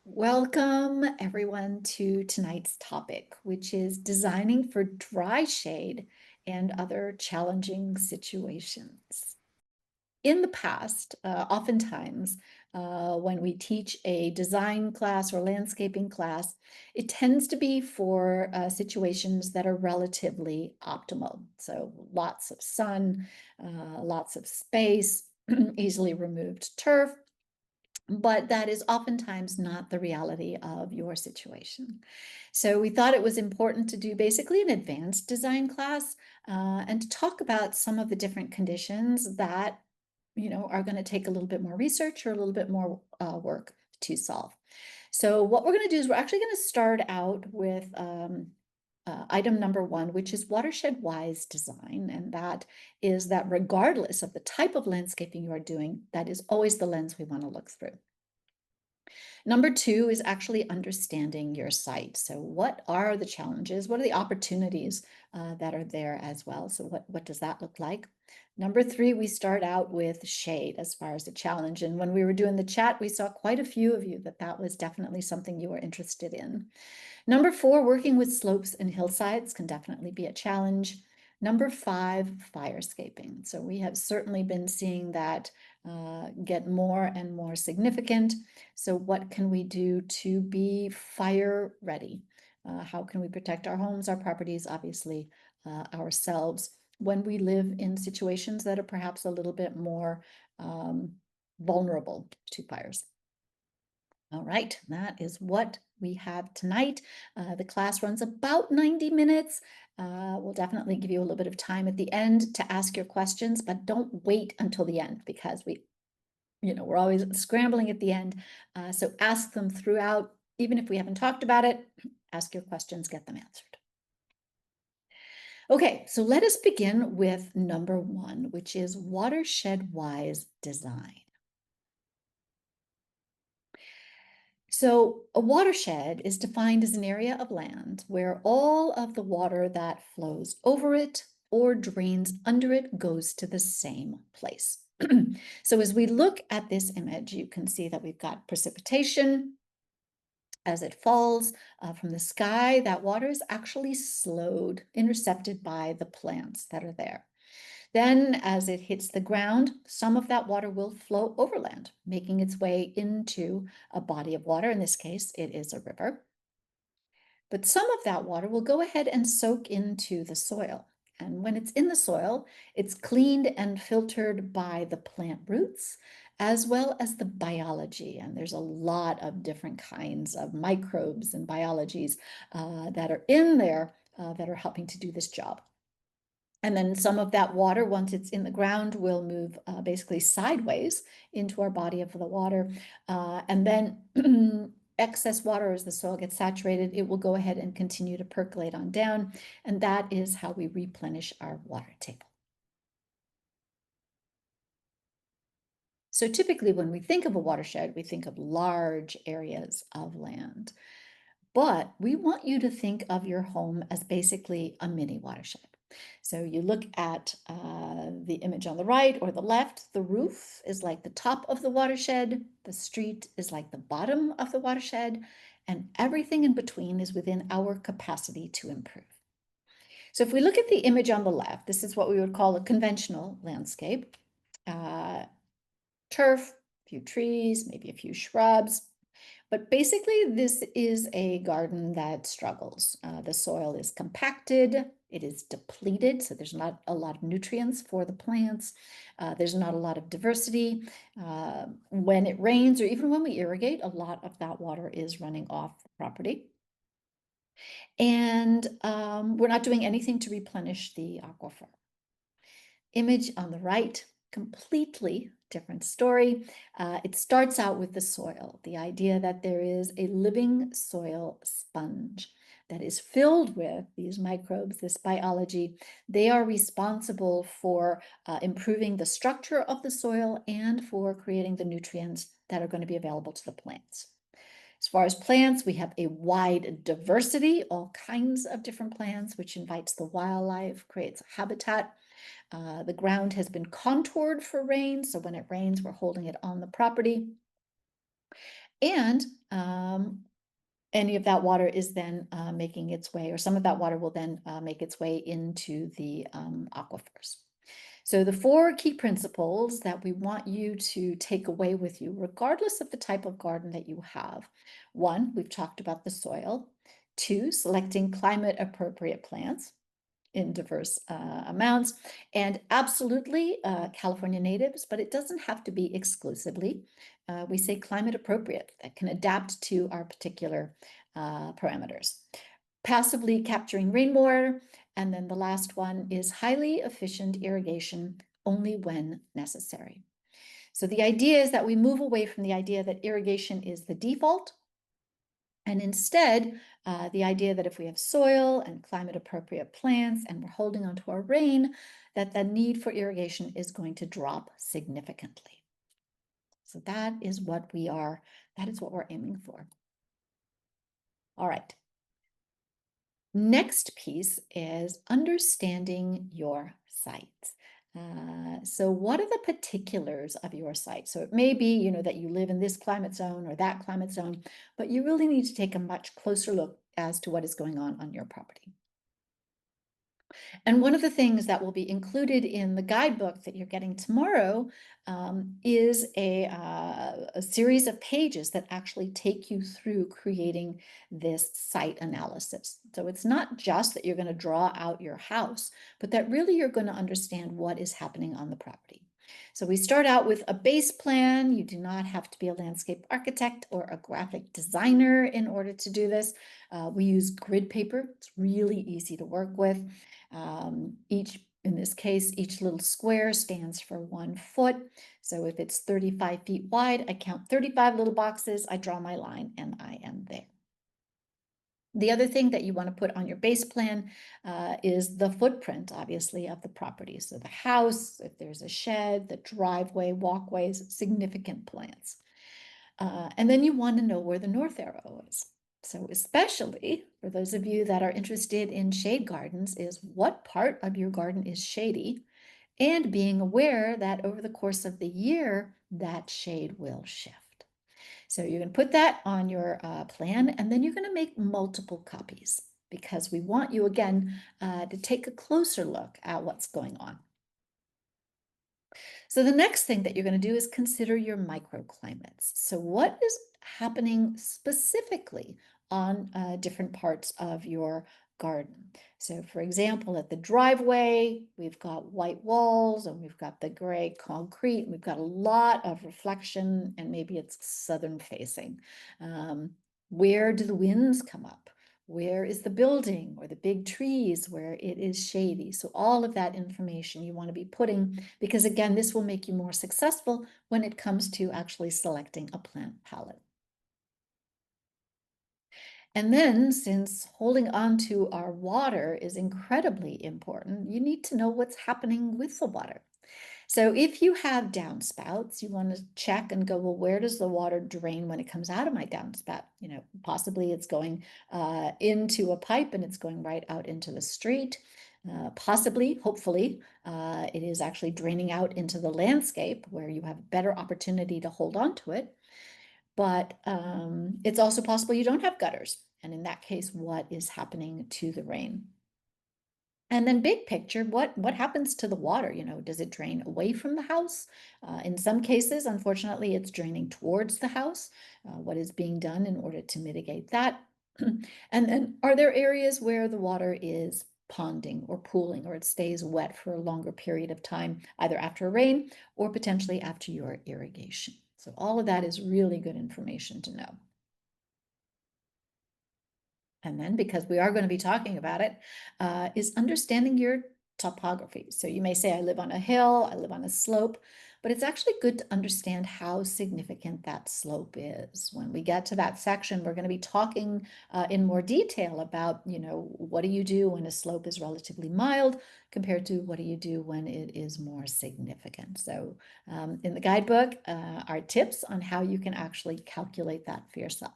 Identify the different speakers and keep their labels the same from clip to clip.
Speaker 1: Welcome everyone to tonight's topic, which is designing for dry shade and other challenging situations. In the past, oftentimes, when we teach a design class or landscaping class, it tends to be for situations that are relatively optimal. So lots of sun, lots of space, easily removed turf, but that is oftentimes not the reality of your situation. So we thought it was important to do basically an advanced design class and to talk about some of the different conditions that are going to take a little bit more research or a little bit more work to solve. So what we're going to do is we're actually going to start out with item number one, which is watershed-wise design. And that is that regardless of the type of landscaping you are doing, that is always the lens we want to look through. Number two is actually understanding your site. So what are the challenges? What are the opportunities that are there as well? So what does that look like? Number three, we start out with shade as far as the challenge. And when we were doing the chat, we saw quite a few of you that was definitely something you were interested in. Number four, working with slopes and hillsides can definitely be a challenge. Number five, firescaping. So we have certainly been seeing that get more and more significant. So what can we do to be fire ready? How can we protect our homes, our properties, obviously ourselves when we live in situations that are perhaps a little bit more vulnerable to fires? All right, that is what we have tonight. The class runs about 90 minutes. We'll definitely give you a little bit of time at the end to ask your questions, but don't wait until the end because we're always scrambling at the end. So ask them throughout, even if we haven't talked about it, ask your questions, get them answered. Okay, so let us begin with number one, which is watershed-wise design. So a watershed is defined as an area of land where all of the water that flows over it or drains under it goes to the same place. So as we look at this image, you can see that we've got precipitation as it falls from the sky. That water is actually slowed, intercepted by the plants that are there. Then, as it hits the ground, some of that water will flow overland, making its way into a body of water. In this case, it is a river. But some of that water will go ahead and soak into the soil. And when it's in the soil, it's cleaned and filtered by the plant roots, as well as the biology. And there's a lot of different kinds of microbes and biologies that are in there that are helping to do this job. And then some of that water, once it's in the ground, will move basically sideways into our body of the water. And then excess water, as the soil gets saturated, it will go ahead and continue to percolate on down. And that is how we replenish our water table. So typically when we think of a watershed, we think of large areas of land. But we want you to think of your home as basically a mini watershed. So you look at the image on the right or the left, the roof is like the top of the watershed, the street is like the bottom of the watershed, and everything in between is within our capacity to improve. So if we look at the image on the left, this is what we would call a conventional landscape. Turf, a few trees, maybe a few shrubs, but basically, this is a garden that struggles. The soil is compacted, it is depleted, so there's not a lot of nutrients for the plants. There's not a lot of diversity. When it rains, or even when we irrigate, a lot of that water is running off the property. And we're not doing anything to replenish the aquifer. Image on the right, completely different story. It starts out with the soil, the idea that there is a living soil sponge that is filled with these microbes, this biology. They are responsible for improving the structure of the soil and for creating the nutrients that are going to be available to the plants. As far as plants, we have a wide diversity, all kinds of different plants, which invites the wildlife, creates habitat. The ground has been contoured for rain, so when it rains, we're holding it on the property. And any of that water is then making its way, or some of that water will then make its way into the aquifers. So the four key principles that we want you to take away with you, regardless of the type of garden that you have. One, we've talked about the soil. Two, selecting climate appropriate plants in diverse amounts, and absolutely California natives, but it doesn't have to be exclusively. We say climate appropriate, that can adapt to our particular parameters. Passively capturing rainwater, and then the last one is highly efficient irrigation only when necessary. So the idea is that we move away from the idea that irrigation is the default, and instead, the idea that if we have soil and climate appropriate plants and we're holding onto our rain, that the need for irrigation is going to drop significantly. So that is what we're aiming for. All right. Next piece is understanding your site. So what are the particulars of your site? So it may be, that you live in this climate zone or that climate zone, but you really need to take a much closer look as to what is going on your property. And one of the things that will be included in the guidebook that you're getting tomorrow is a series of pages that actually take you through creating this site analysis. So it's not just that you're going to draw out your house, but that really you're going to understand what is happening on the property. So we start out with a base plan. You do not have to be a landscape architect or a graphic designer in order to do this. We use grid paper. It's really easy to work with. In this case, each little square stands for 1 foot. So if it's 35 feet wide, I count 35 little boxes, I draw my line, and I am there. The other thing that you want to put on your base plan is the footprint, obviously, of the property. So the house, if there's a shed, the driveway, walkways, significant plants. And then you want to know where the north arrow is. So especially for those of you that are interested in shade gardens, is what part of your garden is shady, and being aware that over the course of the year, that shade will shift. So you're going to put that on your plan, and then you're going to make multiple copies because we want you, again, to take a closer look at what's going on. So the next thing that you're going to do is consider your microclimates. So what is happening specifically on different parts of your garden? So for example, at the driveway, we've got white walls and we've got the gray concrete. And we've got a lot of reflection, and maybe it's southern facing. Where do the winds come up? Where is the building or the big trees where it is shady? So all of that information you want to be putting, because again, this will make you more successful when it comes to actually selecting a plant palette. And then, since holding on to our water is incredibly important, you need to know what's happening with the water. So if you have downspouts, you want to check and go, well, where does the water drain when it comes out of my downspout? Possibly it's going into a pipe and it's going right out into the street. Possibly, hopefully, it is actually draining out into the landscape where you have better opportunity to hold on to it. But it's also possible you don't have gutters. And in that case, what is happening to the rain? And then big picture, what happens to the water? Does it drain away from the house? In some cases, unfortunately, it's draining towards the house. What is being done in order to mitigate that? And then are there areas where the water is ponding or pooling, or it stays wet for a longer period of time, either after rain or potentially after your irrigation? So all of that is really good information to know. And then, because we are going to be talking about it, is understanding your topography. So you may say, I live on a hill, I live on a slope, but it's actually good to understand how significant that slope is. When we get to that section, we're going to be talking in more detail about, what do you do when a slope is relatively mild compared to what do you do when it is more significant. So in the guidebook are tips on how you can actually calculate that for yourself.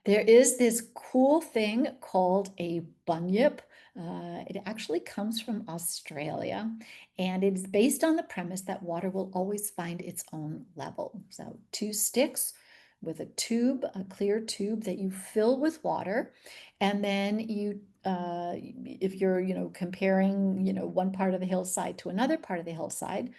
Speaker 1: There is this cool thing called a bunyip. It actually comes from Australia, and it's based on the premise that water will always find its own level. So two sticks with a tube, a clear tube that you fill with water, and then if you're, comparing, one part of the hillside to another part of the hillside,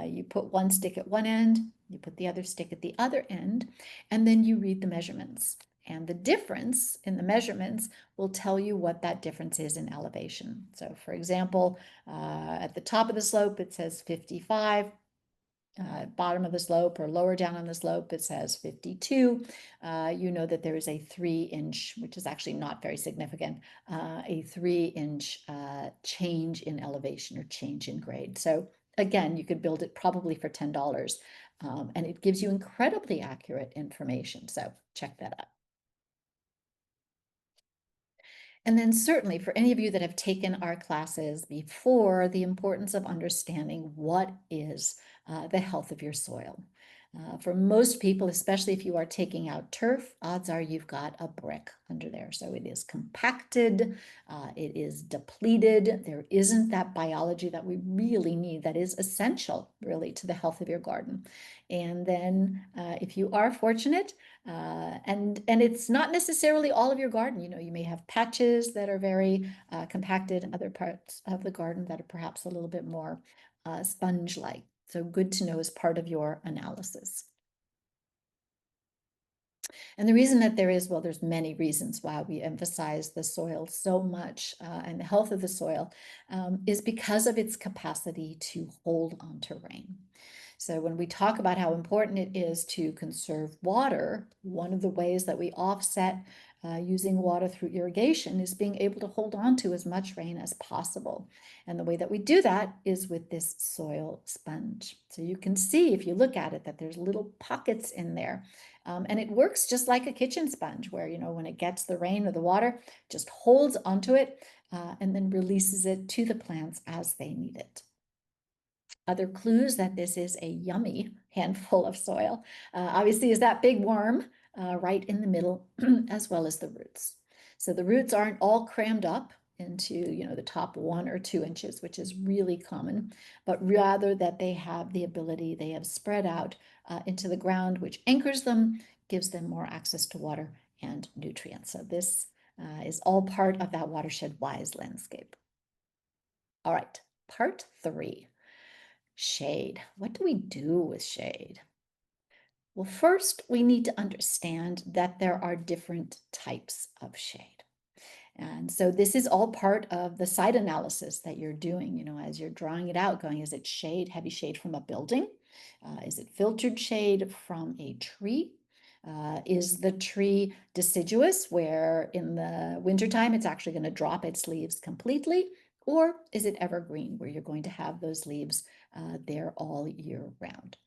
Speaker 1: you put one stick at one end, you put the other stick at the other end, and then you read the measurements. And the difference in the measurements will tell you what that difference is in elevation. So for example, at the top of the slope, it says 55. Bottom of the slope or lower down on the slope, it says 52. You know that there is a 3-inch, which is actually not very significant, a 3-inch change in elevation or change in grade. So again, you could build it probably for $10, and it gives you incredibly accurate information. So check that out. And then certainly for any of you that have taken our classes before, the importance of understanding what is the health of your soil. For most people, especially if you are taking out turf, odds are you've got a brick under there. So it is compacted, it is depleted. There isn't that biology that we really need that is essential really to the health of your garden. And then if you are fortunate, and it's not necessarily all of your garden, you may have patches that are very compacted, other parts of the garden that are perhaps a little bit more sponge-like. So good to know as part of your analysis. And the reason that there is, well, there's many reasons why we emphasize the soil so much and the health of the soil is because of its capacity to hold onto rain. So when we talk about how important it is to conserve water, one of the ways that we offset using water through irrigation is being able to hold on to as much rain as possible. And the way that we do that is with this soil sponge. So you can see if you look at it that there's little pockets in there. And it works just like a kitchen sponge where, when it gets the rain or the water, just holds onto it and then releases it to the plants as they need it. Other clues that this is a yummy handful of soil, obviously, is that big worm right in the middle, as well as the roots. So the roots aren't all crammed up into, the top 1 or 2 inches, which is really common, but rather that they have the ability, they have spread out into the ground, which anchors them, gives them more access to water and nutrients. So this is all part of that watershed wise landscape. All right, part 3. Shade. What do we do with shade? Well, first, we need to understand that there are different types of shade. And so this is all part of the site analysis that you're doing, as you're drawing it out, going, is it shade, heavy shade from a building? Is it filtered shade from a tree? Is the tree deciduous, where in the wintertime it's actually going to drop its leaves completely? Or is it evergreen, where you're going to have those leaves there all year round?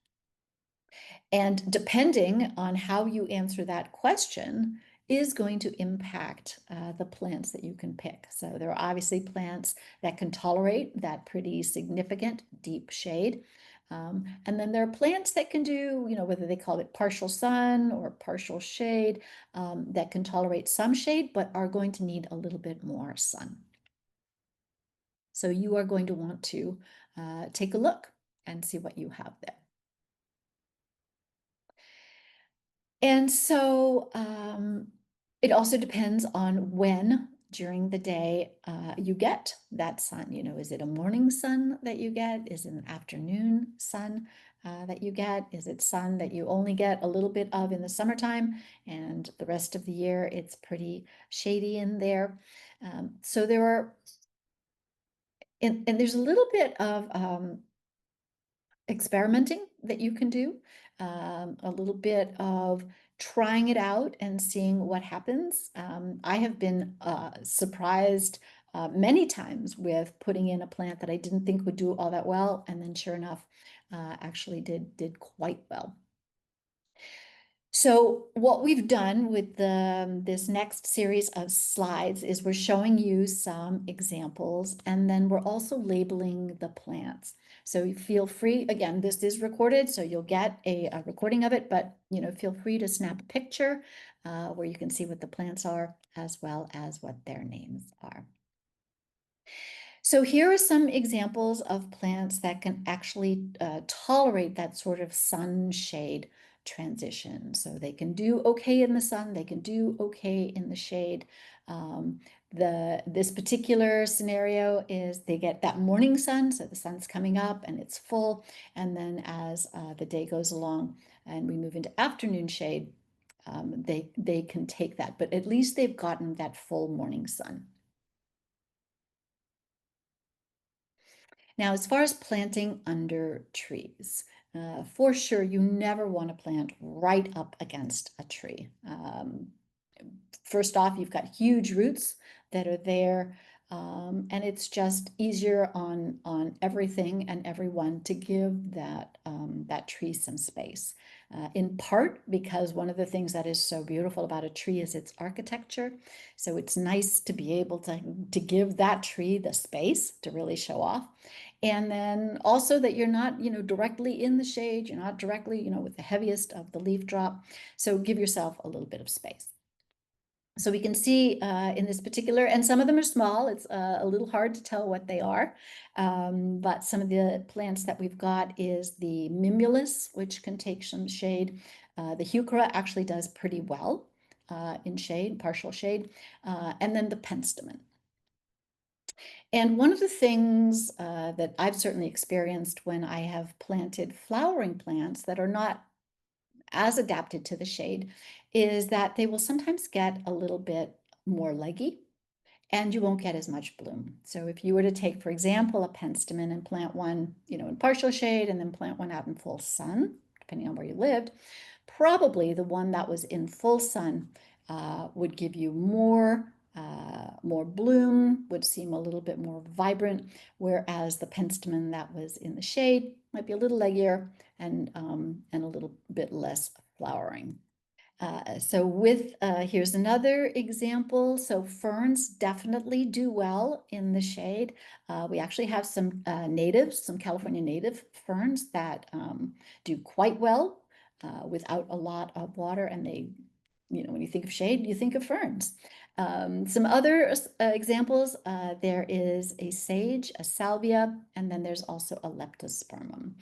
Speaker 1: And depending on how you answer that question is going to impact the plants that you can pick. So there are obviously plants that can tolerate that pretty significant deep shade. And then there are plants that can do, whether they call it partial sun or partial shade, that can tolerate some shade, but are going to need a little bit more sun. So you are going to want to take a look and see what you have there. And so it also depends on when during the day you get that sun. Is it a morning sun that you get? Is it an afternoon sun that you get? Is it sun that you only get a little bit of in the summertime and the rest of the year it's pretty shady in there? So there are, and there's a little bit of experimenting that you can do, a little bit of trying it out and seeing what happens. I have been surprised many times with putting in a plant that I didn't think would do all that well, and then sure enough, actually did quite well. So what we've done with this next series of slides is we're showing you some examples, and then we're also labeling the plants. So feel free, again, this is recorded, so you'll get a recording of it, but feel free to snap a picture where you can see what the plants are as well as what their names are. So here are some examples of plants that can actually tolerate that sort of sun-shade transition. So they can do okay in the sun, they can do okay in the shade. Um, this particular scenario is they get that morning sun, so the sun's coming up and it's full, and then as the day goes along and we move into afternoon shade, they can take that, but at least they've gotten that full morning sun. Now, as far as planting under trees, for sure, you never want to plant right up against a tree. First off, you've got huge roots that are there, and it's just easier on everything and everyone to give that tree some space. In part because one of the things that is so beautiful about a tree is its architecture. So it's nice to be able to give that tree the space to really show off. And then also that you're not, directly in the shade, you're not directly, with the heaviest of the leaf drop. So give yourself a little bit of space. So we can see in this particular, and some of them are small, it's a little hard to tell what they are, but some of the plants that we've got is the mimulus, which can take some shade. The heuchera actually does pretty well in shade, partial shade, and then the penstemon. And one of the things that I've certainly experienced when I have planted flowering plants that are not as adapted to the shade is that they will sometimes get a little bit more leggy and you won't get as much bloom. So if you were to take, for example, a penstemon and plant one, in partial shade and then plant one out in full sun, depending on where you lived, probably the one that was in full sun would give you more bloom, would seem a little bit more vibrant, whereas the penstemon that was in the shade might be a little leggier and a little bit less flowering. Here's another example. So ferns definitely do well in the shade. We actually have some natives, some California native ferns that do quite well without a lot of water. And they, when you think of shade, you think of ferns. Some other examples, there is a sage, a salvia, and then there's also a leptospermum.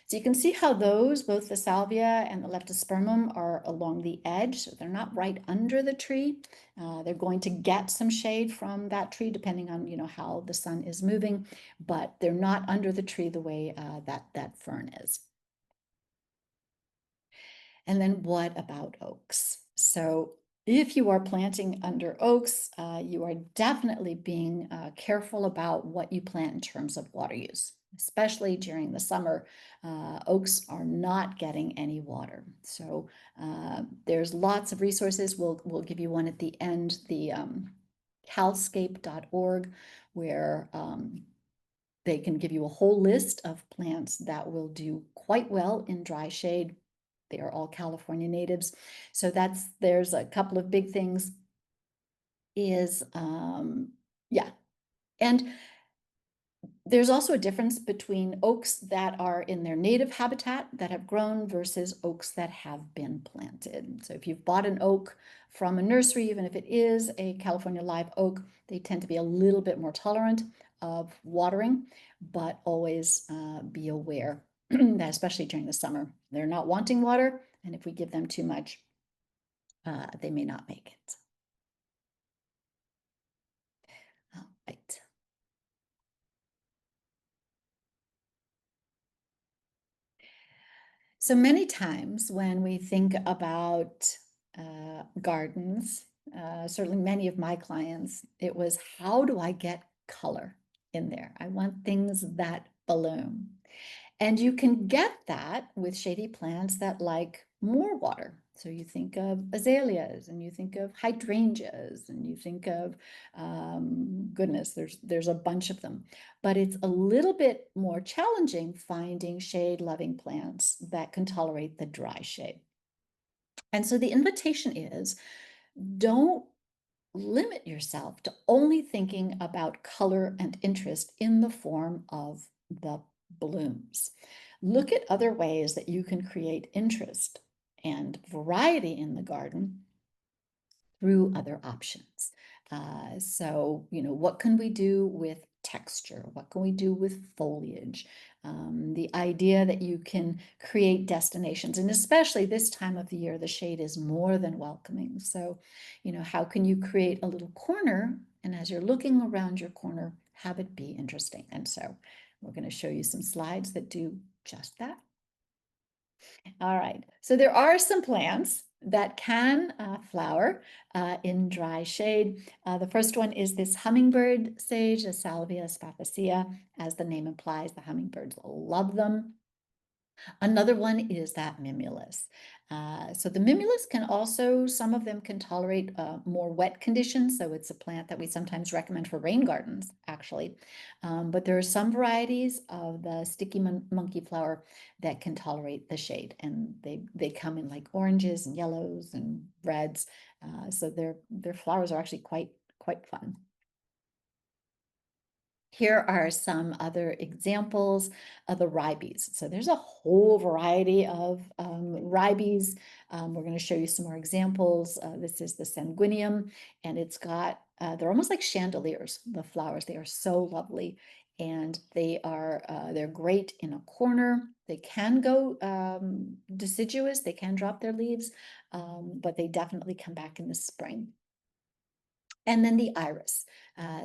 Speaker 1: So you can see how those, both the salvia and the leptospermum, are along the edge. So they're not right under the tree. They're going to get some shade from that tree, depending on how the sun is moving, but they're not under the tree the way that fern is. And then what about oaks? So if you are planting under oaks, you are definitely being careful about what you plant in terms of water use, especially during the summer. Oaks are not getting any water. So there's lots of resources. We'll give you one at the end, the calscape.org, where they can give you a whole list of plants that will do quite well in dry shade. They are all California natives. So there's a couple of big things is, yeah. And there's also a difference between oaks that are in their native habitat that have grown versus oaks that have been planted. So if you've bought an oak from a nursery, even if it is a California live oak, they tend to be a little bit more tolerant of watering, but always be aware that especially during the summer, they're not wanting water. And if we give them too much, they may not make it. All right. So many times when we think about gardens, certainly many of my clients, it was how do I get color in there? I want things that bloom. And you can get that with shady plants that like more water. So you think of azaleas and you think of hydrangeas and you think of, goodness, there's a bunch of them. But it's a little bit more challenging finding shade-loving plants that can tolerate the dry shade. And so the invitation is, don't limit yourself to only thinking about color and interest in the form of the blooms. Look at other ways that you can create interest and variety in the garden through other options. So, what can we do with texture? What can we do with foliage? The idea that you can create destinations, and especially this time of the year, the shade is more than welcoming. So, how can you create a little corner? And as you're looking around your corner, have it be interesting. And so we're going to show you some slides that do just that. All right, so there are some plants that can flower in dry shade. The first one is this hummingbird sage, the Salvia spatacea. As the name implies, the hummingbirds love them. Another one is that mimulus. So the mimulus can also, some of them can tolerate more wet conditions. So it's a plant that we sometimes recommend for rain gardens, actually. But there are some varieties of the sticky monkey flower that can tolerate the shade. And they come in like oranges and yellows and reds. So their flowers are actually quite fun. Here are some other examples of the ribes. So there's a whole variety of ribes. We're going to show you some more examples. This is the sanguinium, and it's got, they're almost like chandeliers, the flowers. They are so lovely, and they're great in a corner. They can go deciduous, they can drop their leaves, but they definitely come back in the spring. And then the iris.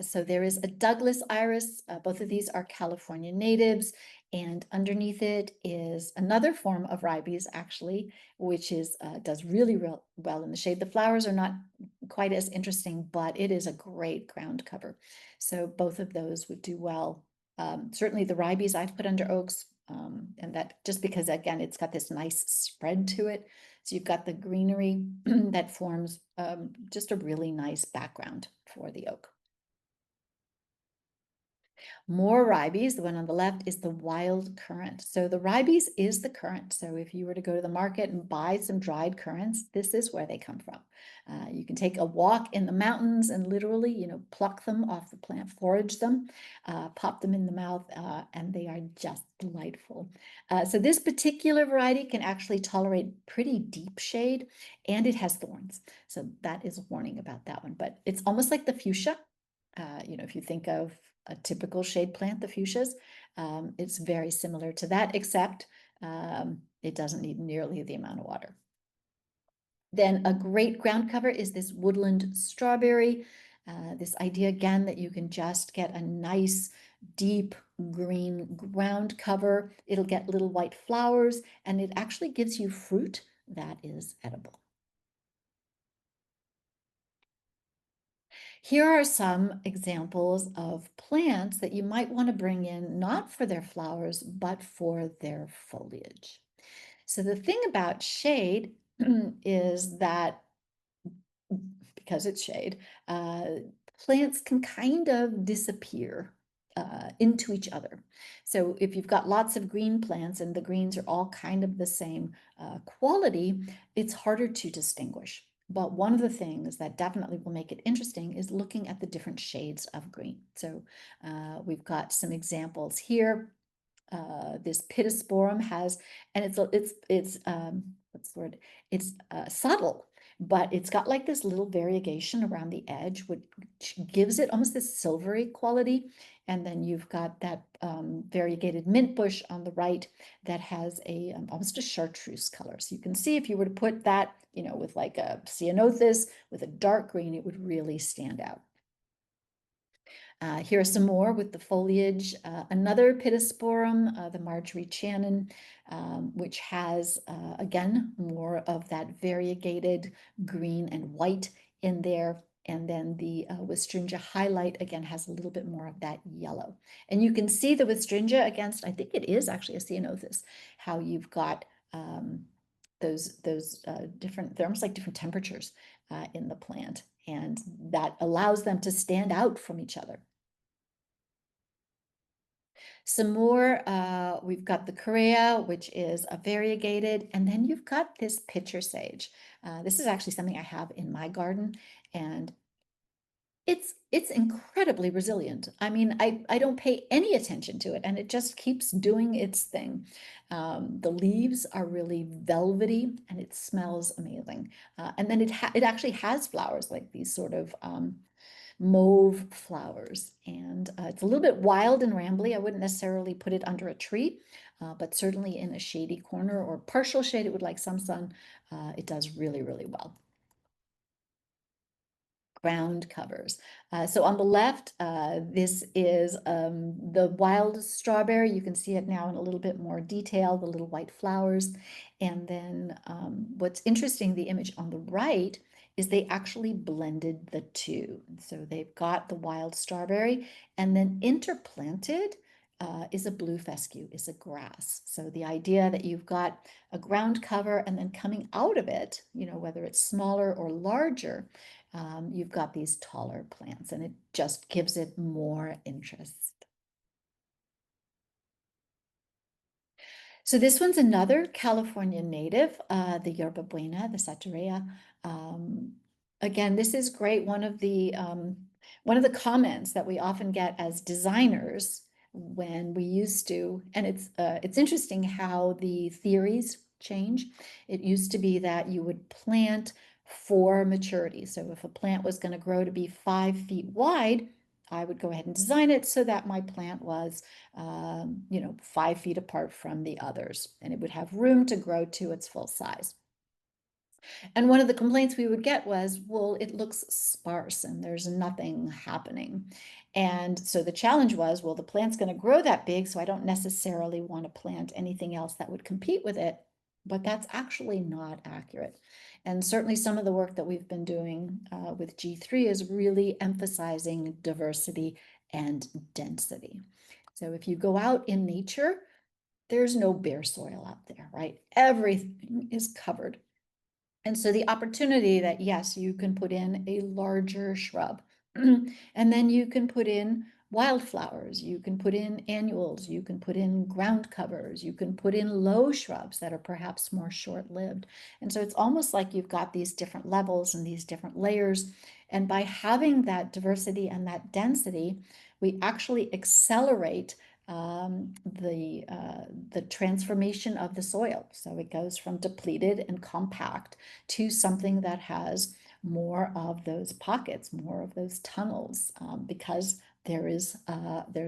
Speaker 1: So there is a Douglas iris. Both of these are California natives. And underneath it is another form of ribes, actually, which does really well in the shade. The flowers are not quite as interesting, but it is a great ground cover. So both of those would do well. Certainly the ribes I've put under oaks, and that just because, again, it's got this nice spread to it. So you've got the greenery that forms just a really nice background for the oak. More ribes, the one on the left is the wild currant. So the ribes is the currant. So if you were to go to the market and buy some dried currants, this is where they come from. You can take a walk in the mountains and literally, pluck them off the plant, forage them, pop them in the mouth, and they are just delightful. So this particular variety can actually tolerate pretty deep shade, and it has thorns. So that is a warning about that one, but it's almost like the fuchsia. If you think of a typical shade plant, the fuchsias, it's very similar to that, except it doesn't need nearly the amount of water. Then a great ground cover is this woodland strawberry. This idea again that you can just get a nice deep green ground cover. It'll get little white flowers, and it actually gives you fruit that is edible. Here are some examples of plants that you might want to bring in, not for their flowers, but for their foliage. So the thing about shade is that because it's shade, plants can kind of disappear into each other. So if you've got lots of green plants and the greens are all kind of the same quality, it's harder to distinguish. But one of the things that definitely will make it interesting is looking at the different shades of green. So we've got some examples here. This pittosporum has, and it's what's the word? It's subtle, but it's got like this little variegation around the edge, which gives it almost this silvery quality. And then you've got that variegated mint bush on the right that has almost a chartreuse color. So you can see if you were to put that, with like a ceanothus with a dark green, it would really stand out. Here are some more with the foliage. Another pittosporum, the Marjorie Channon, which has, again, more of that variegated green and white in there. And then the Westringia highlight, again, has a little bit more of that yellow. And you can see the Westringia against, I think it is actually a ceanothus, how you've got those different, they're almost like different temperatures in the plant. And that allows them to stand out from each other. Some more, we've got the Correa, which is a variegated, and then you've got this pitcher sage. This is actually something I have in my garden, and it's incredibly resilient. I mean, I don't pay any attention to it, and it just keeps doing its thing. The leaves are really velvety, and it smells amazing. And then it actually has flowers like these sort of mauve flowers. And it's a little bit wild and rambly. I wouldn't necessarily put it under a tree, but certainly in a shady corner or partial shade, it would like some sun. It does really, really well. Ground covers. So on the left, this is the wild strawberry. You can see it now in a little bit more detail, the little white flowers. And then what's interesting, the image on the right is they actually blended the two. So they've got the wild strawberry and then interplanted is a blue fescue, is a grass. So the idea that you've got a ground cover and then coming out of it, whether it's smaller or larger, you've got these taller plants and it just gives it more interest. So this one's another California native, the Yerba Buena, the Saturea. Again, this is great. One of the comments that we often get as designers when we used to, and it's interesting how the theories change. It used to be that you would plant for maturity. So if a plant was going to grow to be 5 feet wide, I would go ahead and design it so that my plant was 5 feet apart from the others, and it would have room to grow to its full size. And one of the complaints we would get was, well, it looks sparse and there's nothing happening. And so the challenge was, well, the plant's going to grow that big, so I don't necessarily want to plant anything else that would compete with it. But that's actually not accurate. And certainly some of the work that we've been doing with G3 is really emphasizing diversity and density. So if you go out in nature, there's no bare soil out there, right? Everything is covered. And so the opportunity that, yes, you can put in a larger shrub, and then you can put in wildflowers, you can put in annuals, you can put in ground covers, you can put in low shrubs that are perhaps more short-lived. And so it's almost like you've got these different levels and these different layers. And by having that diversity and that density, we actually accelerate the transformation of the soil. So it goes from depleted and compact to something that has more of those pockets, more of those tunnels, because there's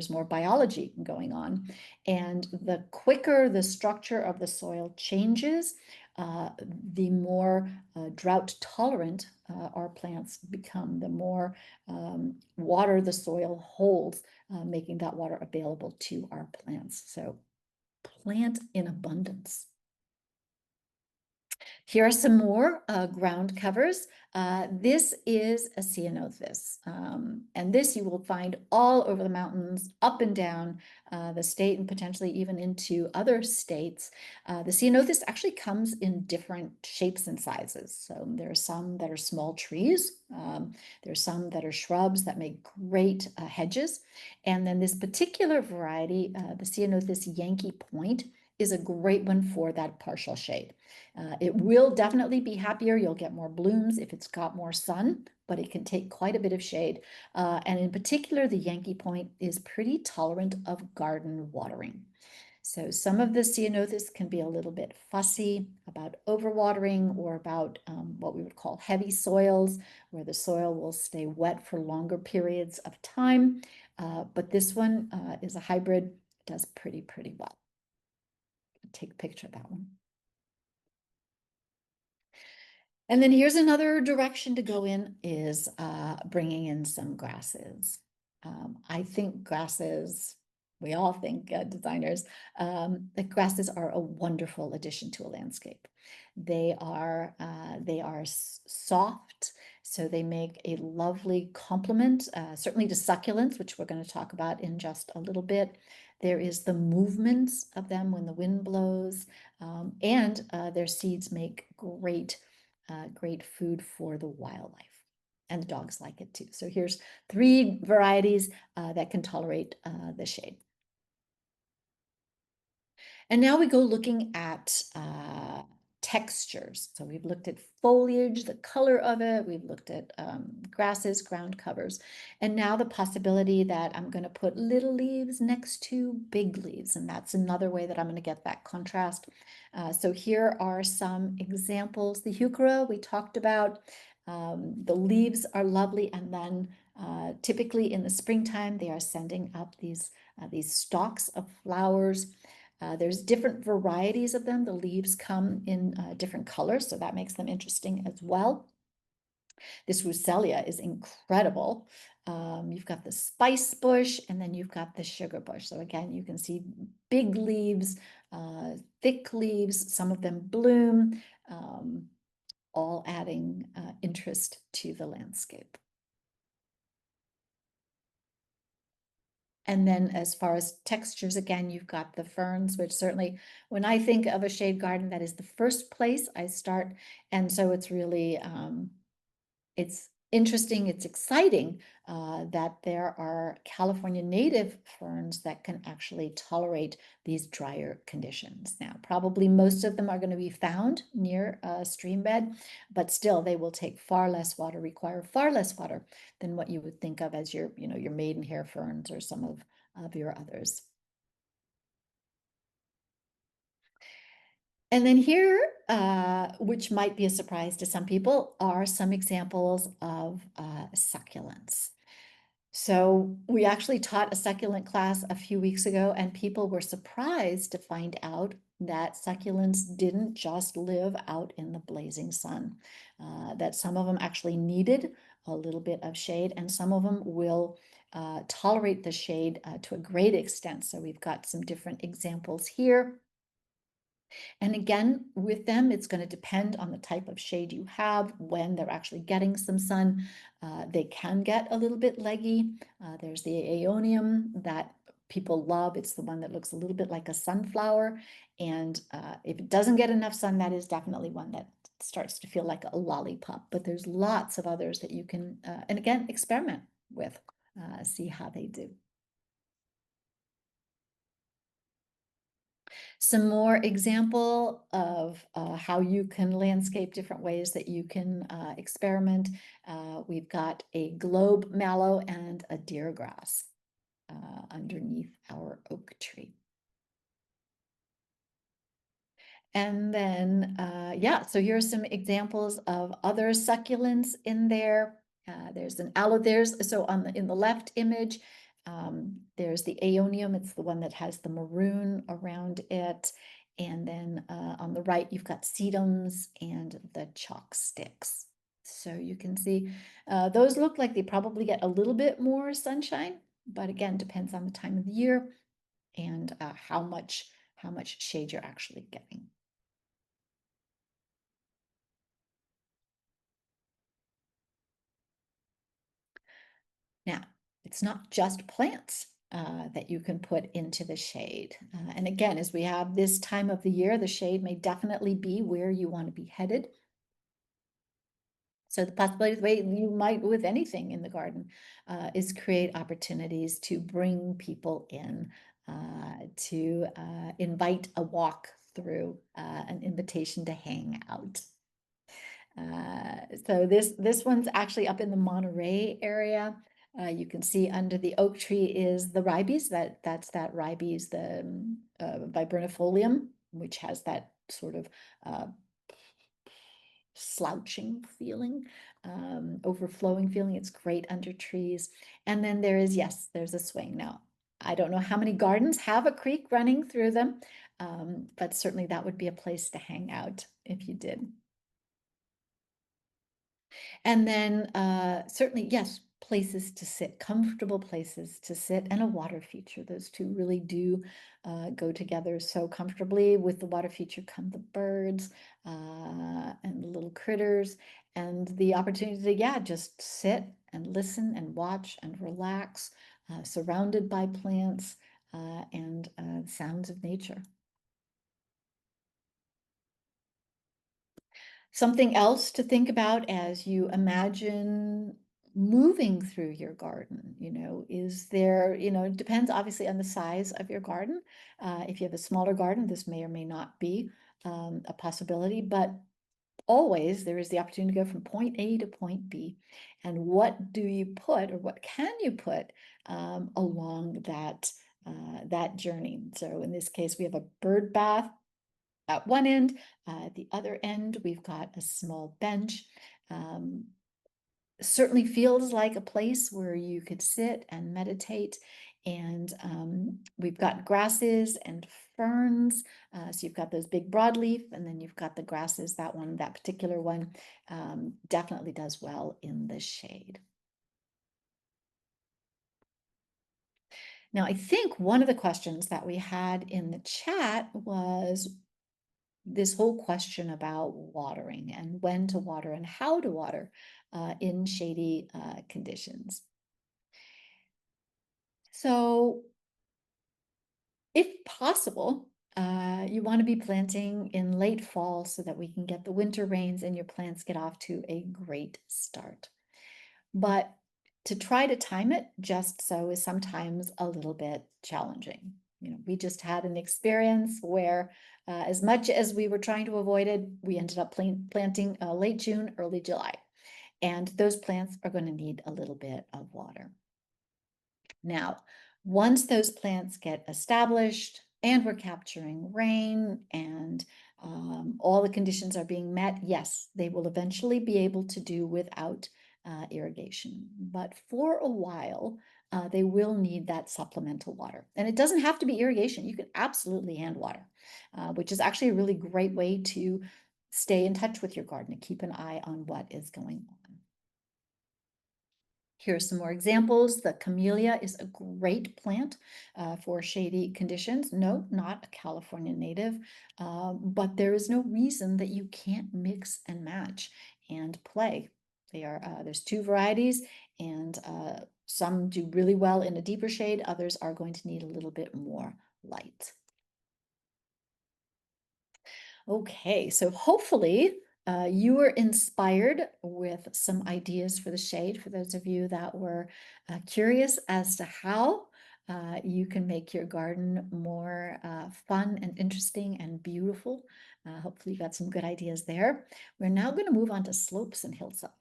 Speaker 1: more biology going on. And the quicker the structure of the soil changes, the more drought tolerant our plants become, the more water the soil holds, making that water available to our plants. So plant in abundance. Here are some more ground covers. This is a ceanothus, and this you will find all over the mountains, up and down the state, and potentially even into other states. The ceanothus actually comes in different shapes and sizes. So there are some that are small trees. There's some that are shrubs that make great hedges. And then this particular variety, the ceanothus Yankee Point, is a great one for that partial shade. It will definitely be happier. You'll get more blooms if it's got more sun, but it can take quite a bit of shade. And in particular, the Yankee Point is pretty tolerant of garden watering. So some of the ceanothus can be a little bit fussy about overwatering or about what we would call heavy soils, where the soil will stay wet for longer periods of time. But this one is a hybrid, does pretty well. Take a picture of that one. And then here's another direction to go in is bringing in some grasses. I think grasses, we all think designers, that grasses are a wonderful addition to a landscape. They are soft, so they make a lovely complement, certainly to succulents, which we're going to talk about in just a little bit. There is the movement of them when the wind blows, and their seeds make great food for the wildlife. And the dogs like it too. So here's 3 varieties that can tolerate the shade. And now we go looking at textures. So we've looked at foliage, the color of it. We've looked at grasses, ground covers. And now the possibility that I'm going to put little leaves next to big leaves. And that's another way that I'm going to get that contrast. So here are some examples. The heuchera we talked about. The leaves are lovely, and then Typically in the springtime, they are sending up these stalks of flowers. There's different varieties of them. The leaves come in different colors, so that makes them interesting as well. This Rucellia is incredible. You've got the spice bush, and then you've got the sugar bush. So again, you can see big leaves, thick leaves, some of them bloom, all adding interest to the landscape. And then as far as textures, again, you've got the ferns, which certainly, when I think of a shade garden, that is the first place I start. And so it's really, it's interesting, it's exciting that there are California native ferns that can actually tolerate these drier conditions. Now, probably most of them are going to be found near a stream bed, but still they will take far less water, require far less water than what you would think of as your, your maidenhair ferns or some of your others. And then here, which might be a surprise to some people, are some examples of succulents. So we actually taught a succulent class a few weeks ago, and people were surprised to find out that succulents didn't just live out in the blazing sun, that some of them actually needed a little bit of shade, and some of them will tolerate the shade to a great extent. So we've got some different examples here. And again, with them, it's going to depend on the type of shade you have, when they're actually getting some sun. They can get a little bit leggy. There's the aeonium that people love. It's the one that looks a little bit like a sunflower. And if it doesn't get enough sun, that is definitely one that starts to feel like a lollipop. But there's lots of others that you can, and again, experiment with, see how they do. Some more example of how you can landscape, different ways that you can experiment. We've got a globe mallow and a deer grass underneath our oak tree. And then, yeah, so here are some examples of other succulents in there. There's an aloe, so in the left image, there's the aeonium. It's the one that has the maroon around it. And then on the right, you've got sedums and the chalk sticks. So you can see those look like they probably get a little bit more sunshine, but again, depends on the time of the year and how much shade you're actually getting. Now, it's not just plants that you can put into the shade. And again, as we have this time of the year, the shade may definitely be where you want to be headed. So the possibility, the way you might with anything in the garden, is create opportunities to bring people in, to invite a walk through, an invitation to hang out. So this one's actually up in the Monterey area. You can see under the oak tree is the ribes. That's that ribes, the viburnifolium, which has that sort of slouching feeling, overflowing feeling. It's great under trees. And then there is, yes, there's a swing. Now, I don't know how many gardens have a creek running through them, but certainly that would be a place to hang out if you did. And then certainly, yes, places to sit, comfortable places to sit, and a water feature. Those two really do go together so comfortably. With the water feature come the birds and the little critters, and the opportunity to, yeah, just sit and listen and watch and relax, surrounded by plants and sounds of nature. Something else to think about as you imagine moving through your garden, is there, it depends obviously on the size of your garden. If you have a smaller garden, this may or may not be a possibility, but always there is the opportunity to go from point A to point B. And what do you put, or what can you put along that journey? So in this case, we have a bird bath at one end. At the other end, we've got a small bench. certainly feels like a place where you could sit and meditate. And we've got grasses and ferns. So you've got those big broadleaf, and then you've got the grasses. That particular one definitely does well in the shade. Now, I think one of the questions that we had in the chat was this whole question about watering and when to water and how to water in shady conditions. So if possible, you want to be planting in late fall so that we can get the winter rains and your plants get off to a great start. But to try to time it just so is sometimes a little bit challenging. We just had an experience where as much as we were trying to avoid it, we ended up planting late June, early July. And those plants are going to need a little bit of water. Now, once those plants get established and we're capturing rain and all the conditions are being met, yes, they will eventually be able to do without irrigation. But for a while, they will need that supplemental water. And it doesn't have to be irrigation. You can absolutely hand water, which is actually a really great way to stay in touch with your garden and keep an eye on what is going on. Here's some more examples. The camellia is a great plant for shady conditions. No, not a California native, but there is no reason that you can't mix and match and play. There's two varieties, and some do really well in a deeper shade. Others are going to need a little bit more light. Okay, so hopefully you were inspired with some ideas for the shade for those of you that were curious as to how you can make your garden more fun and interesting and beautiful. Hopefully you got some good ideas there. We're now going to move on to slopes and hillsides.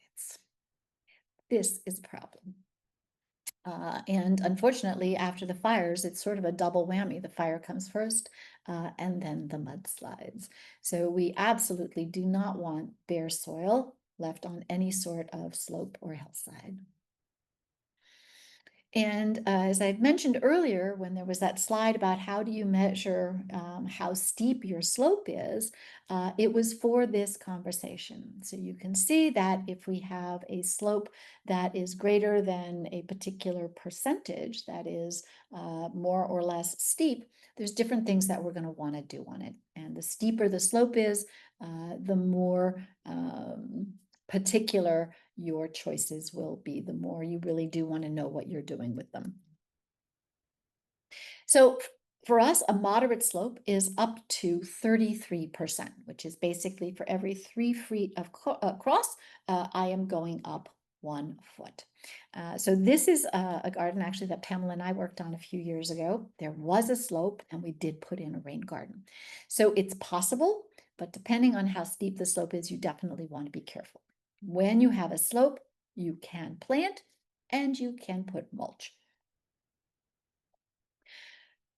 Speaker 1: This is a problem. And unfortunately, after the fires, it's sort of a double whammy. The fire comes first, and then the mudslides. So we absolutely do not want bare soil left on any sort of slope or hillside. And as I mentioned earlier, when there was that slide about how do you measure how steep your slope is, it was for this conversation. So you can see that if we have a slope that is greater than a particular percentage, that is more or less steep, there's different things that we're going to want to do on it. And the steeper the slope is, the more particular your choices will be, the more you really do want to know what you're doing with them. So for us, a moderate slope is up to 33%, which is basically for every 3 feet of cross, I am going up 1 foot. So this is a garden actually that Pamela and I worked on a few years ago. There was a slope and we did put in a rain garden. So it's possible, but depending on how steep the slope is, you definitely want to be careful. When you have a slope, you can plant and you can put mulch.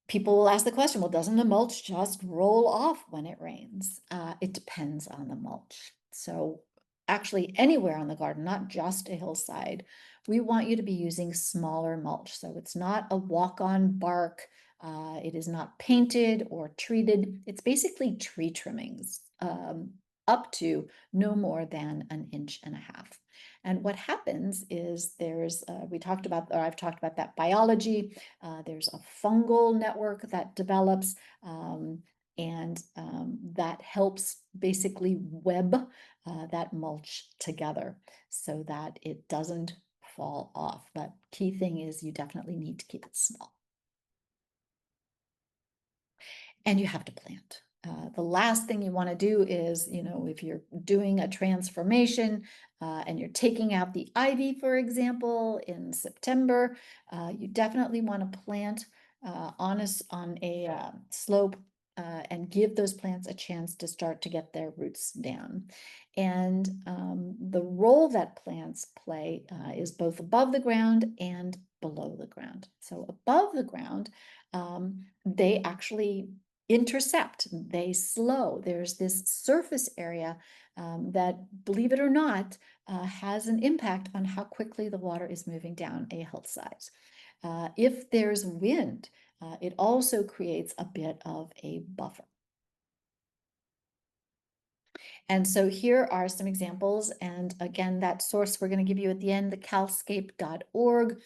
Speaker 1: People will ask the question, well, doesn't the mulch just roll off when it rains? It depends on the mulch. So actually anywhere on the garden, not just a hillside, we want you to be using smaller mulch. So it's not a walk-on bark. It is not painted or treated. It's basically tree trimmings up to no more than 1.5 inches. And what happens is I've talked about that biology. There's a fungal network that develops and that helps basically web that mulch together so that it doesn't fall off. But key thing is you definitely need to keep it small. And you have to plant. The last thing you want to do is, if you're doing a transformation and you're taking out the ivy, for example, in September, you definitely want to plant on a slope and give those plants a chance to start to get their roots down. And the role that plants play is both above the ground and below the ground. So above the ground, they actually intercept, they slow. There's this surface area that, believe it or not, has an impact on how quickly the water is moving down a hillside. If there's wind, it also creates a bit of a buffer. And so here are some examples. And again, that source we're going to give you at the end, the calscape.org.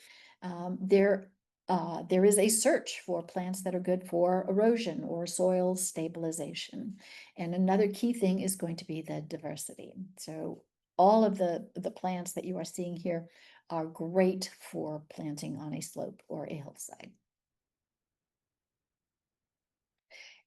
Speaker 1: There is a search for plants that are good for erosion or soil stabilization. And another key thing is going to be the diversity. So all of the plants that you are seeing here are great for planting on a slope or a hillside.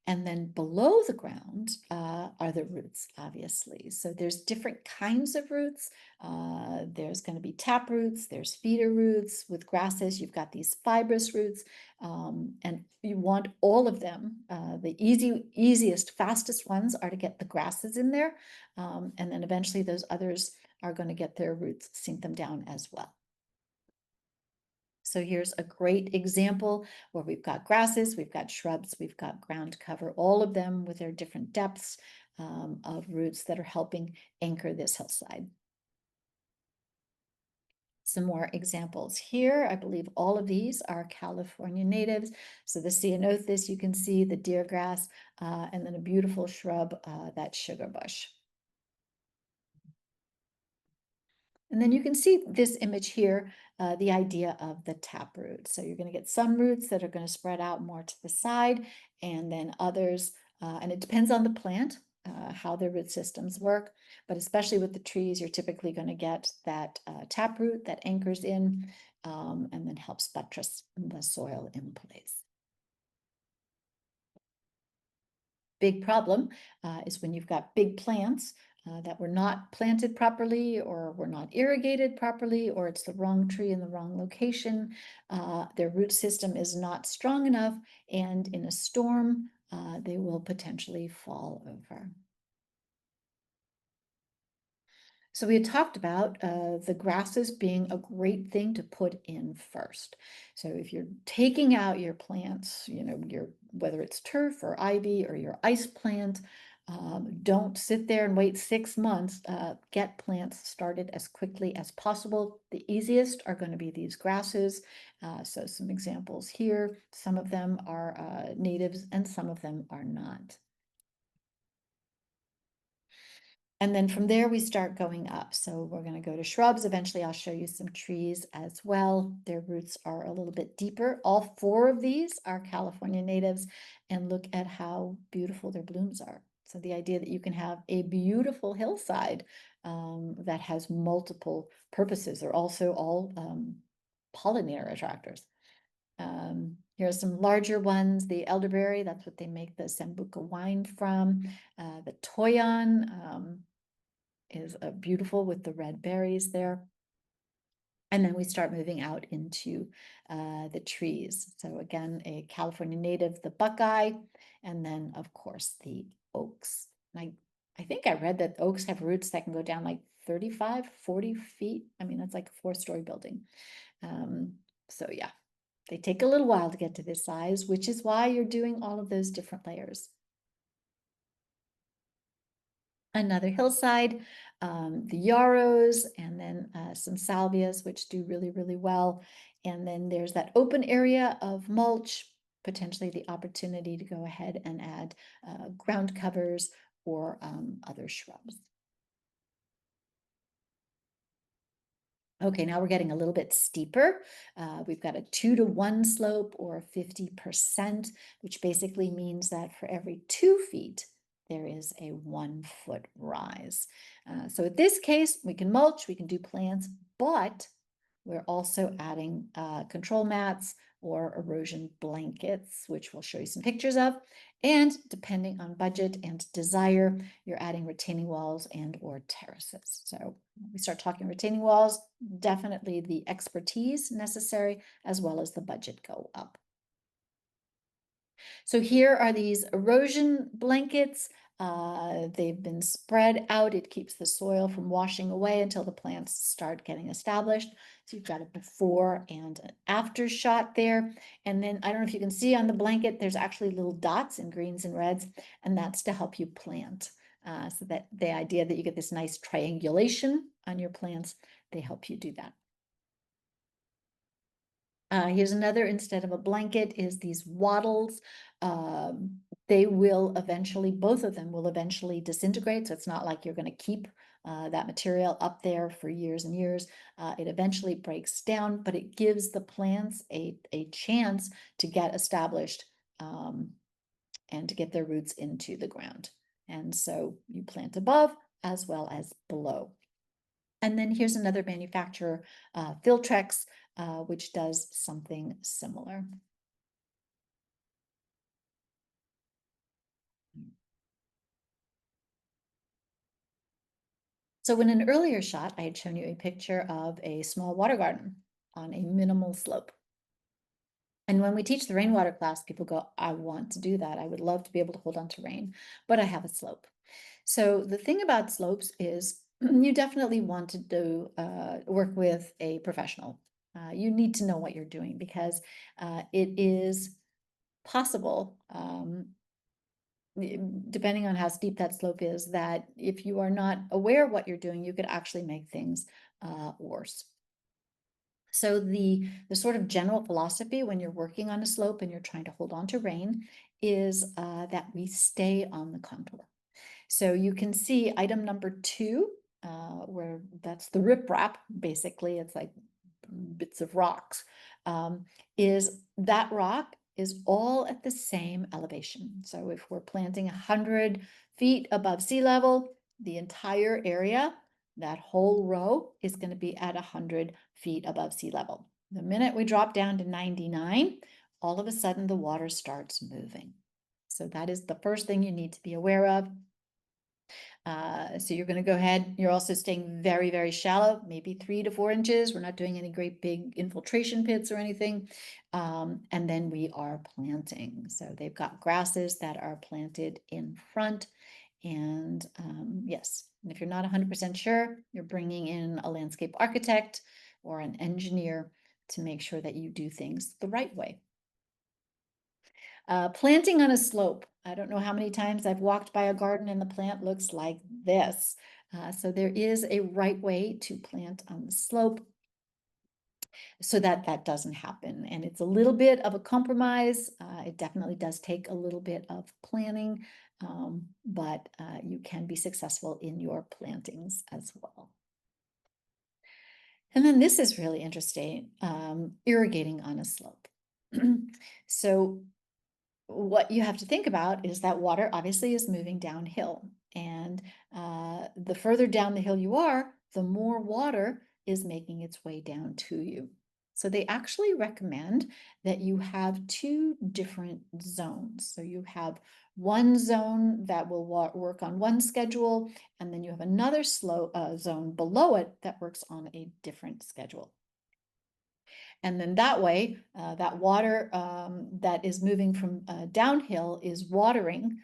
Speaker 1: And then below the ground are the roots, obviously. So there's different kinds of roots. There's going to be tap roots, there's feeder roots. With grasses, you've got these fibrous roots, and you want all of them. The easiest, fastest ones are to get the grasses in there, and then eventually those others are going to get their roots, sink them down as well. So here's a great example where we've got grasses, we've got shrubs, we've got ground cover, all of them with their different depths of roots that are helping anchor this hillside. Some more examples here. I believe all of these are California natives. So the ceanothus, you can see the deer grass, and then a beautiful shrub, that sugar bush. And then you can see this image here, the idea of the taproot. So you're going to get some roots that are going to spread out more to the side, and then others, and it depends on the plant, how their root systems work. But especially with the trees, you're typically going to get that taproot that anchors in, and then helps buttress the soil in place. Big problem is when you've got big plants that were not planted properly, or were not irrigated properly, or it's the wrong tree in the wrong location. Their root system is not strong enough, and in a storm, they will potentially fall over. So we had talked about the grasses being a great thing to put in first. So if you're taking out your plants, whether it's turf or ivy or your ice plant, don't sit there and wait 6 months. Get plants started as quickly as possible. The easiest are going to be these grasses. So some examples here. Some of them are natives and some of them are not. And then from there, we start going up. So we're going to go to shrubs. Eventually, I'll show you some trees as well. Their roots are a little bit deeper. All 4 of these are California natives. And look at how beautiful their blooms are. So the idea that you can have a beautiful hillside that has multiple purposes. They're also all pollinator attractors. Here are some larger ones. The elderberry, that's what they make the Sambuca wine from. The toyon, is beautiful with the red berries there. And then we start moving out into the trees. So again, a California native, the buckeye, and then of course the oaks. And I think I read that oaks have roots that can go down like 35, 40 feet. I mean, that's like a 4-story building. So yeah, they take a little while to get to this size, which is why you're doing all of those different layers. Another hillside, the yarrows, and then some salvias, which do really, really well. And then there's that open area of mulch, potentially the opportunity to go ahead and add ground covers or other shrubs. Okay, now we're getting a little bit steeper. We've got a 2-to-1 slope or 50%, which basically means that for every 2 feet, there is a 1-foot rise. So in this case, we can mulch, we can do plants, but we're also adding control mats or erosion blankets, which we'll show you some pictures of. And depending on budget and desire, you're adding retaining walls and or terraces. So we start talking retaining walls, definitely the expertise necessary as well as the budget go up. So here are these erosion blankets. They've been spread out. It keeps the soil from washing away until the plants start getting established. So you've got a before and an after shot there. And then I don't know if you can see on the blanket, there's actually little dots in greens and reds, and that's to help you plant. So that the idea that you get this nice triangulation on your plants, they help you do that. Here's another, instead of a blanket, is these wattles. They will eventually, both of them will eventually disintegrate. So it's not like you're going to keep that material up there for years and years. It eventually breaks down, but it gives the plants a chance to get established and to get their roots into the ground. And so you plant above as well as below. And then here's another manufacturer, Filtrex, which does something similar. So in an earlier shot, I had shown you a picture of a small water garden on a minimal slope. And when we teach the rainwater class, people go, I want to do that. I would love to be able to hold on to rain, but I have a slope. So the thing about slopes is you definitely want to do work with a professional. You need to know what you're doing because it is possible, depending on how steep that slope is, that if you are not aware of what you're doing, you could actually make things worse. So the sort of general philosophy when you're working on a slope and you're trying to hold on to rain is that we stay on the contour. So you can see item number 2, where that's the riprap, basically, it's like bits of rocks, is that rock is all at the same elevation. So if we're planting 100 feet above sea level, the entire area, that whole row is going to be at 100 feet above sea level. The minute we drop down to 99, all of a sudden the water starts moving. So that is the first thing you need to be aware of. So you're going to go ahead. You're also staying very, very shallow, maybe 3 to 4 inches. We're not doing any great big infiltration pits or anything. And then we are planting. So they've got grasses that are planted in front. And yes, and if you're not 100% sure, you're bringing in a landscape architect or an engineer to make sure that you do things the right way. Planting on a slope. I don't know how many times I've walked by a garden and the plant looks like this. So there is a right way to plant on the slope so that that doesn't happen. And it's a little bit of a compromise. It definitely does take a little bit of planning, but you can be successful in your plantings as well. And then this is really interesting, irrigating on a slope. So what you have to think about is that water obviously is moving downhill. And the further down the hill you are, the more water is making its way down to you. So they actually recommend that you have 2 different zones. So you have one zone that will work on one schedule, and then you have another zone below it that works on a different schedule. And then that way, that water that is moving from downhill is watering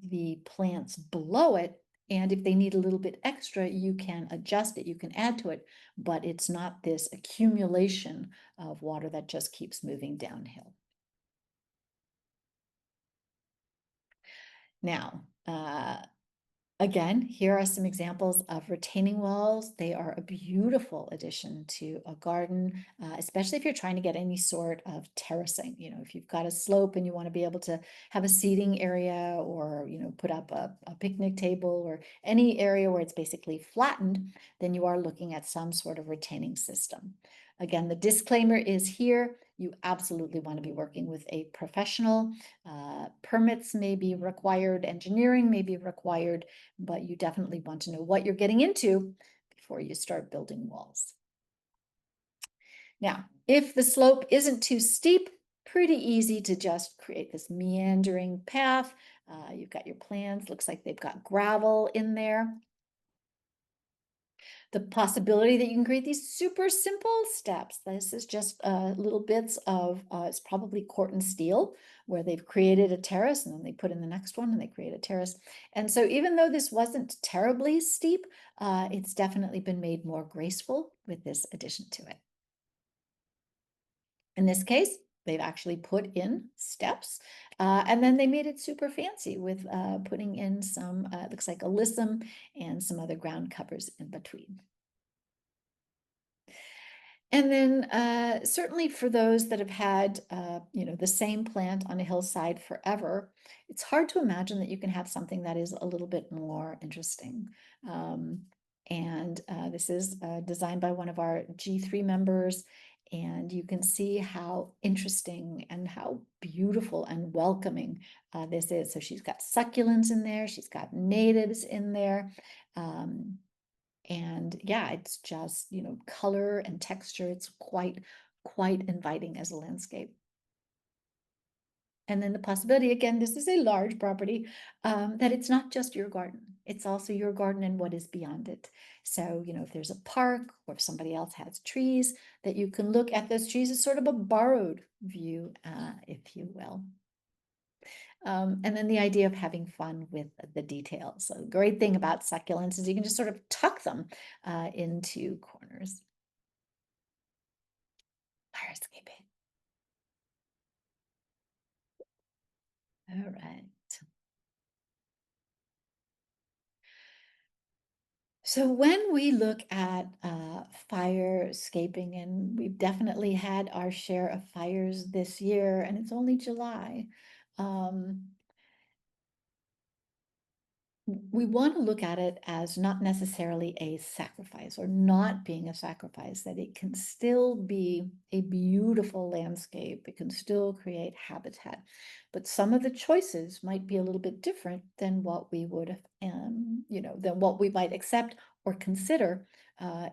Speaker 1: the plants below it. And if they need a little bit extra, you can adjust it, you can add to it, but it's not this accumulation of water that just keeps moving downhill. Now, again, here are some examples of retaining walls. They are a beautiful addition to a garden, especially if you're trying to get any sort of terracing. You know, if you've got a slope and you want to be able to have a seating area or, you know, put up a picnic table or any area where it's basically flattened, then you are looking at some sort of retaining system. Again, the disclaimer is here. You absolutely want to be working with a professional. Permits may be required, engineering may be required, but you definitely want to know what you're getting into before you start building walls. Now, if the slope isn't too steep, pretty easy to just create this meandering path. You've got your plants, looks like they've got gravel in there. The possibility that you can create these super simple steps. This is just little bits of, it's probably Corten steel, where they've created a terrace and then they put in the next one and they create a terrace. And so even though this wasn't terribly steep, it's definitely been made more graceful with this addition to it. In this case, They've actually put in steps, and then they made it super fancy with putting in some, looks like alyssum and some other ground covers in between. And then certainly for those that have had, the same plant on a hillside forever, it's hard to imagine that you can have something that is a little bit more interesting. Um, and this is designed by one of our G3 members. And you can see how interesting and how beautiful and welcoming this is. So she's got succulents in there. She's got natives in there. Um, and yeah, it's just, color and texture. It's quite inviting as a landscape. And then the possibility, again, this is a large property, that it's not just your garden. It's also your garden and what is beyond it. So, if there's a park or if somebody else has trees, that you can look at those trees as sort of a borrowed view, if you will. And then the idea of having fun with the details. So the great thing about succulents is you can just sort of tuck them into corners. Fire escaping. All right. So when we look at fire escaping, and we've definitely had our share of fires this year, and it's only July. Um, we want to look at it as not necessarily a sacrifice or not being a sacrifice, that it can still be a beautiful landscape. It can still create habitat, but some of the choices might be a little bit different than what we would, than what we might accept or consider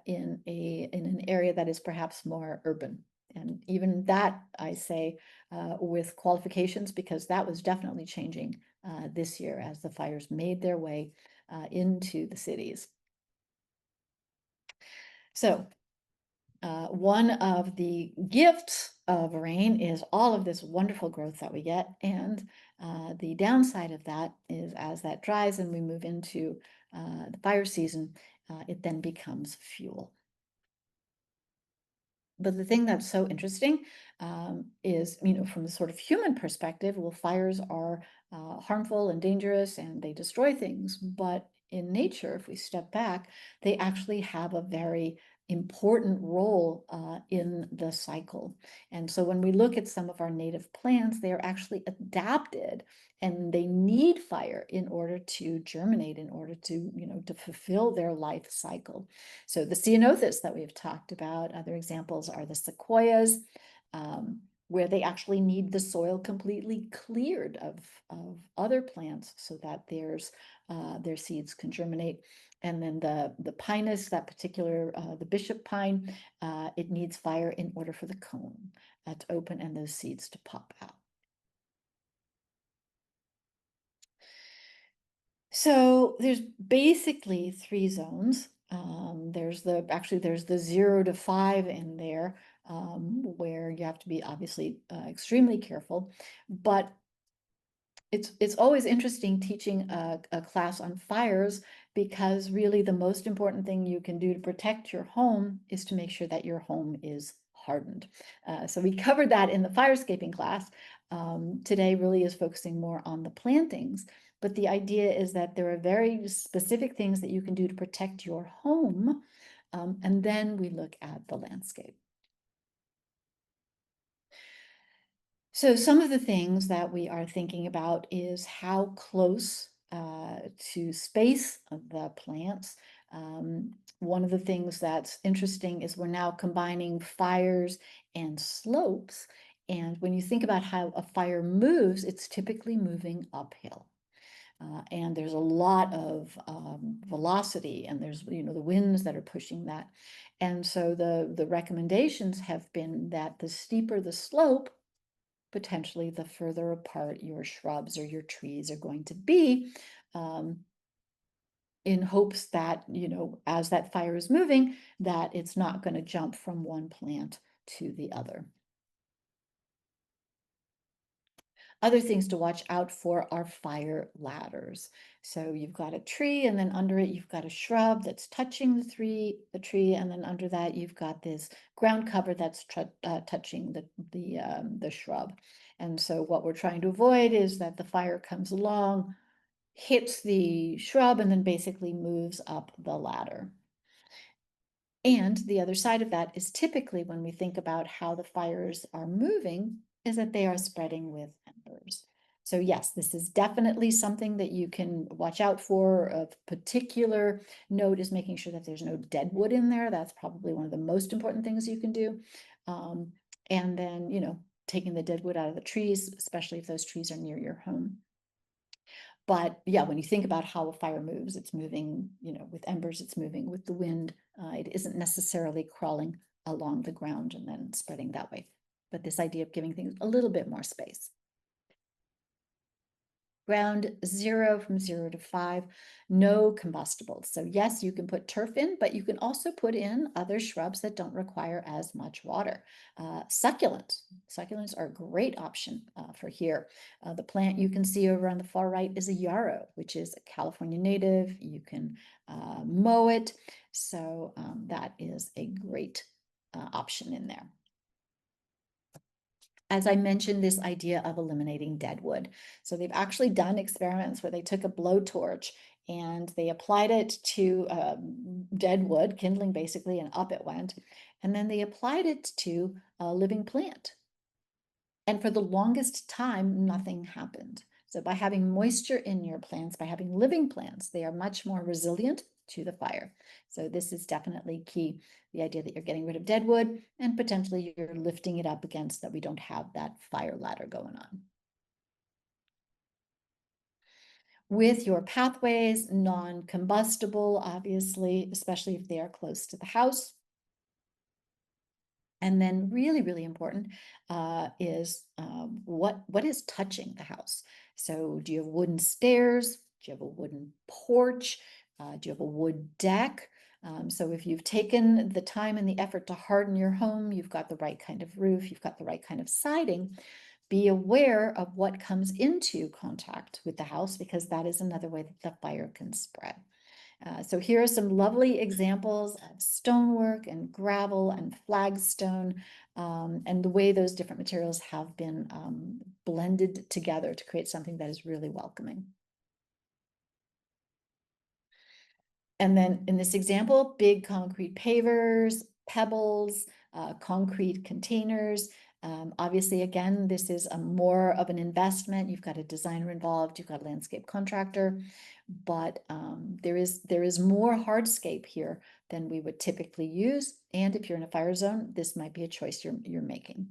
Speaker 1: in an area that is perhaps more urban. And even that, I say, with qualifications, because that was definitely changing this year as the fires made their way into the cities. So one of the gifts of rain is all of this wonderful growth that we get. And the downside of that is as that dries and we move into the fire season, it then becomes fuel. But the thing that's so interesting is, from the sort of human perspective, well, fires are harmful and dangerous and they destroy things. But in nature, if we step back, they actually have a very important role in the cycle. And so when we look at some of our native plants, they are actually adapted and they need fire in order to germinate, in order to, to fulfill their life cycle. So the ceanothus that we've talked about, other examples are the sequoias, where they actually need the soil completely cleared of other plants so that their seeds can germinate. And then the pinus, that particular, the bishop pine, it needs fire in order for the cone to open and those seeds to pop out. So there's basically three zones. There's the 0 to 5 in there, where you have to be obviously extremely careful. But it's always interesting teaching a class on fires, because really the most important thing you can do to protect your home is to make sure that your home is hardened. So we covered that in the fire escaping class. Today really is focusing more on the plantings, but the idea is that there are very specific things that you can do to protect your home, and then we look at the landscape. So some of the things that we are thinking about is how close to space the plants. One of the things that's interesting is we're now combining fires and slopes. And when you think about how a fire moves, it's typically moving uphill. And there's a lot of velocity, and there's, the winds that are pushing that. And so the recommendations have been that the steeper the slope, potentially the further apart your shrubs or your trees are going to be, in hopes that, as that fire is moving, that it's not going to jump from one plant to the other. Other things to watch out for are fire ladders. So you've got a tree, and then under it, you've got a shrub that's touching the tree, and then under that, you've got this ground cover that's touching the shrub. And so what we're trying to avoid is that the fire comes along, hits the shrub, and then basically moves up the ladder. And the other side of that is typically when we think about how the fires are moving, is that they are spreading with embers. So yes, this is definitely something that you can watch out for. Of particular note is making sure that there's no dead wood in there. That's probably one of the most important things you can do. And then, taking the dead wood out of the trees, especially if those trees are near your home. But yeah, when you think about how a fire moves, it's moving, with embers, it's moving with the wind. It isn't necessarily crawling along the ground and then spreading that way. But this idea of giving things a little bit more space. Ground zero, from 0 to 5, no combustibles. So yes, you can put turf in, but you can also put in other shrubs that don't require as much water. Succulents are a great option for here. The plant you can see over on the far right is a yarrow, which is a California native. You can mow it. So that is a great option in there. As I mentioned, this idea of eliminating dead wood. So they've actually done experiments where they took a blowtorch and they applied it to dead wood, kindling basically, and up it went. And then they applied it to a living plant. And for the longest time, nothing happened. So by having moisture in your plants, by having living plants, they are much more resilient to the fire. So this is definitely key. The idea that you're getting rid of dead wood and potentially you're lifting it up against that we don't have that fire ladder going on. With your pathways, non-combustible, obviously, especially if they are close to the house. And then really, really important is what is touching the house. So do you have wooden stairs? Do you have a wooden porch? Do you have a wood deck? So if you've taken the time and the effort to harden your home, you've got the right kind of roof, you've got the right kind of siding, be aware of what comes into contact with the house, because that is another way that the fire can spread. So here are some lovely examples of stonework and gravel and flagstone, and the way those different materials have been blended together to create something that is really welcoming. And then in this example, big concrete pavers, pebbles, concrete containers. Obviously, again, this is more of an investment. You've got a designer involved, you've got a landscape contractor, but there is more hardscape here than we would typically use. And if you're in a fire zone, this might be a choice you're making.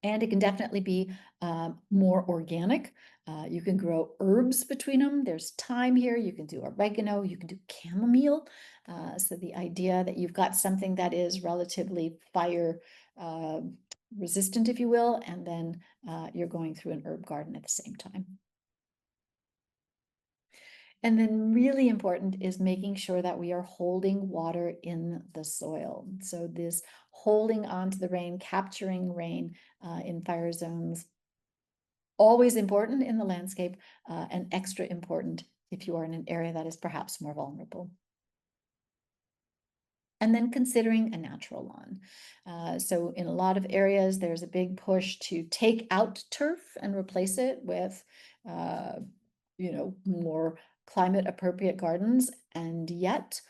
Speaker 1: And it can definitely be more organic. You can grow herbs between them. There's thyme here. You can do oregano. You can do chamomile. So the idea that you've got something that is relatively fire resistant, if you will, and then you're going through an herb garden at the same time. And then really important is making sure that we are holding water in the soil. So this holding on to the rain, capturing rain in fire zones, always important in the landscape and extra important if you are in an area that is perhaps more vulnerable. And then considering a natural lawn. So in a lot of areas, there's a big push to take out turf and replace it with more climate appropriate gardens. And yet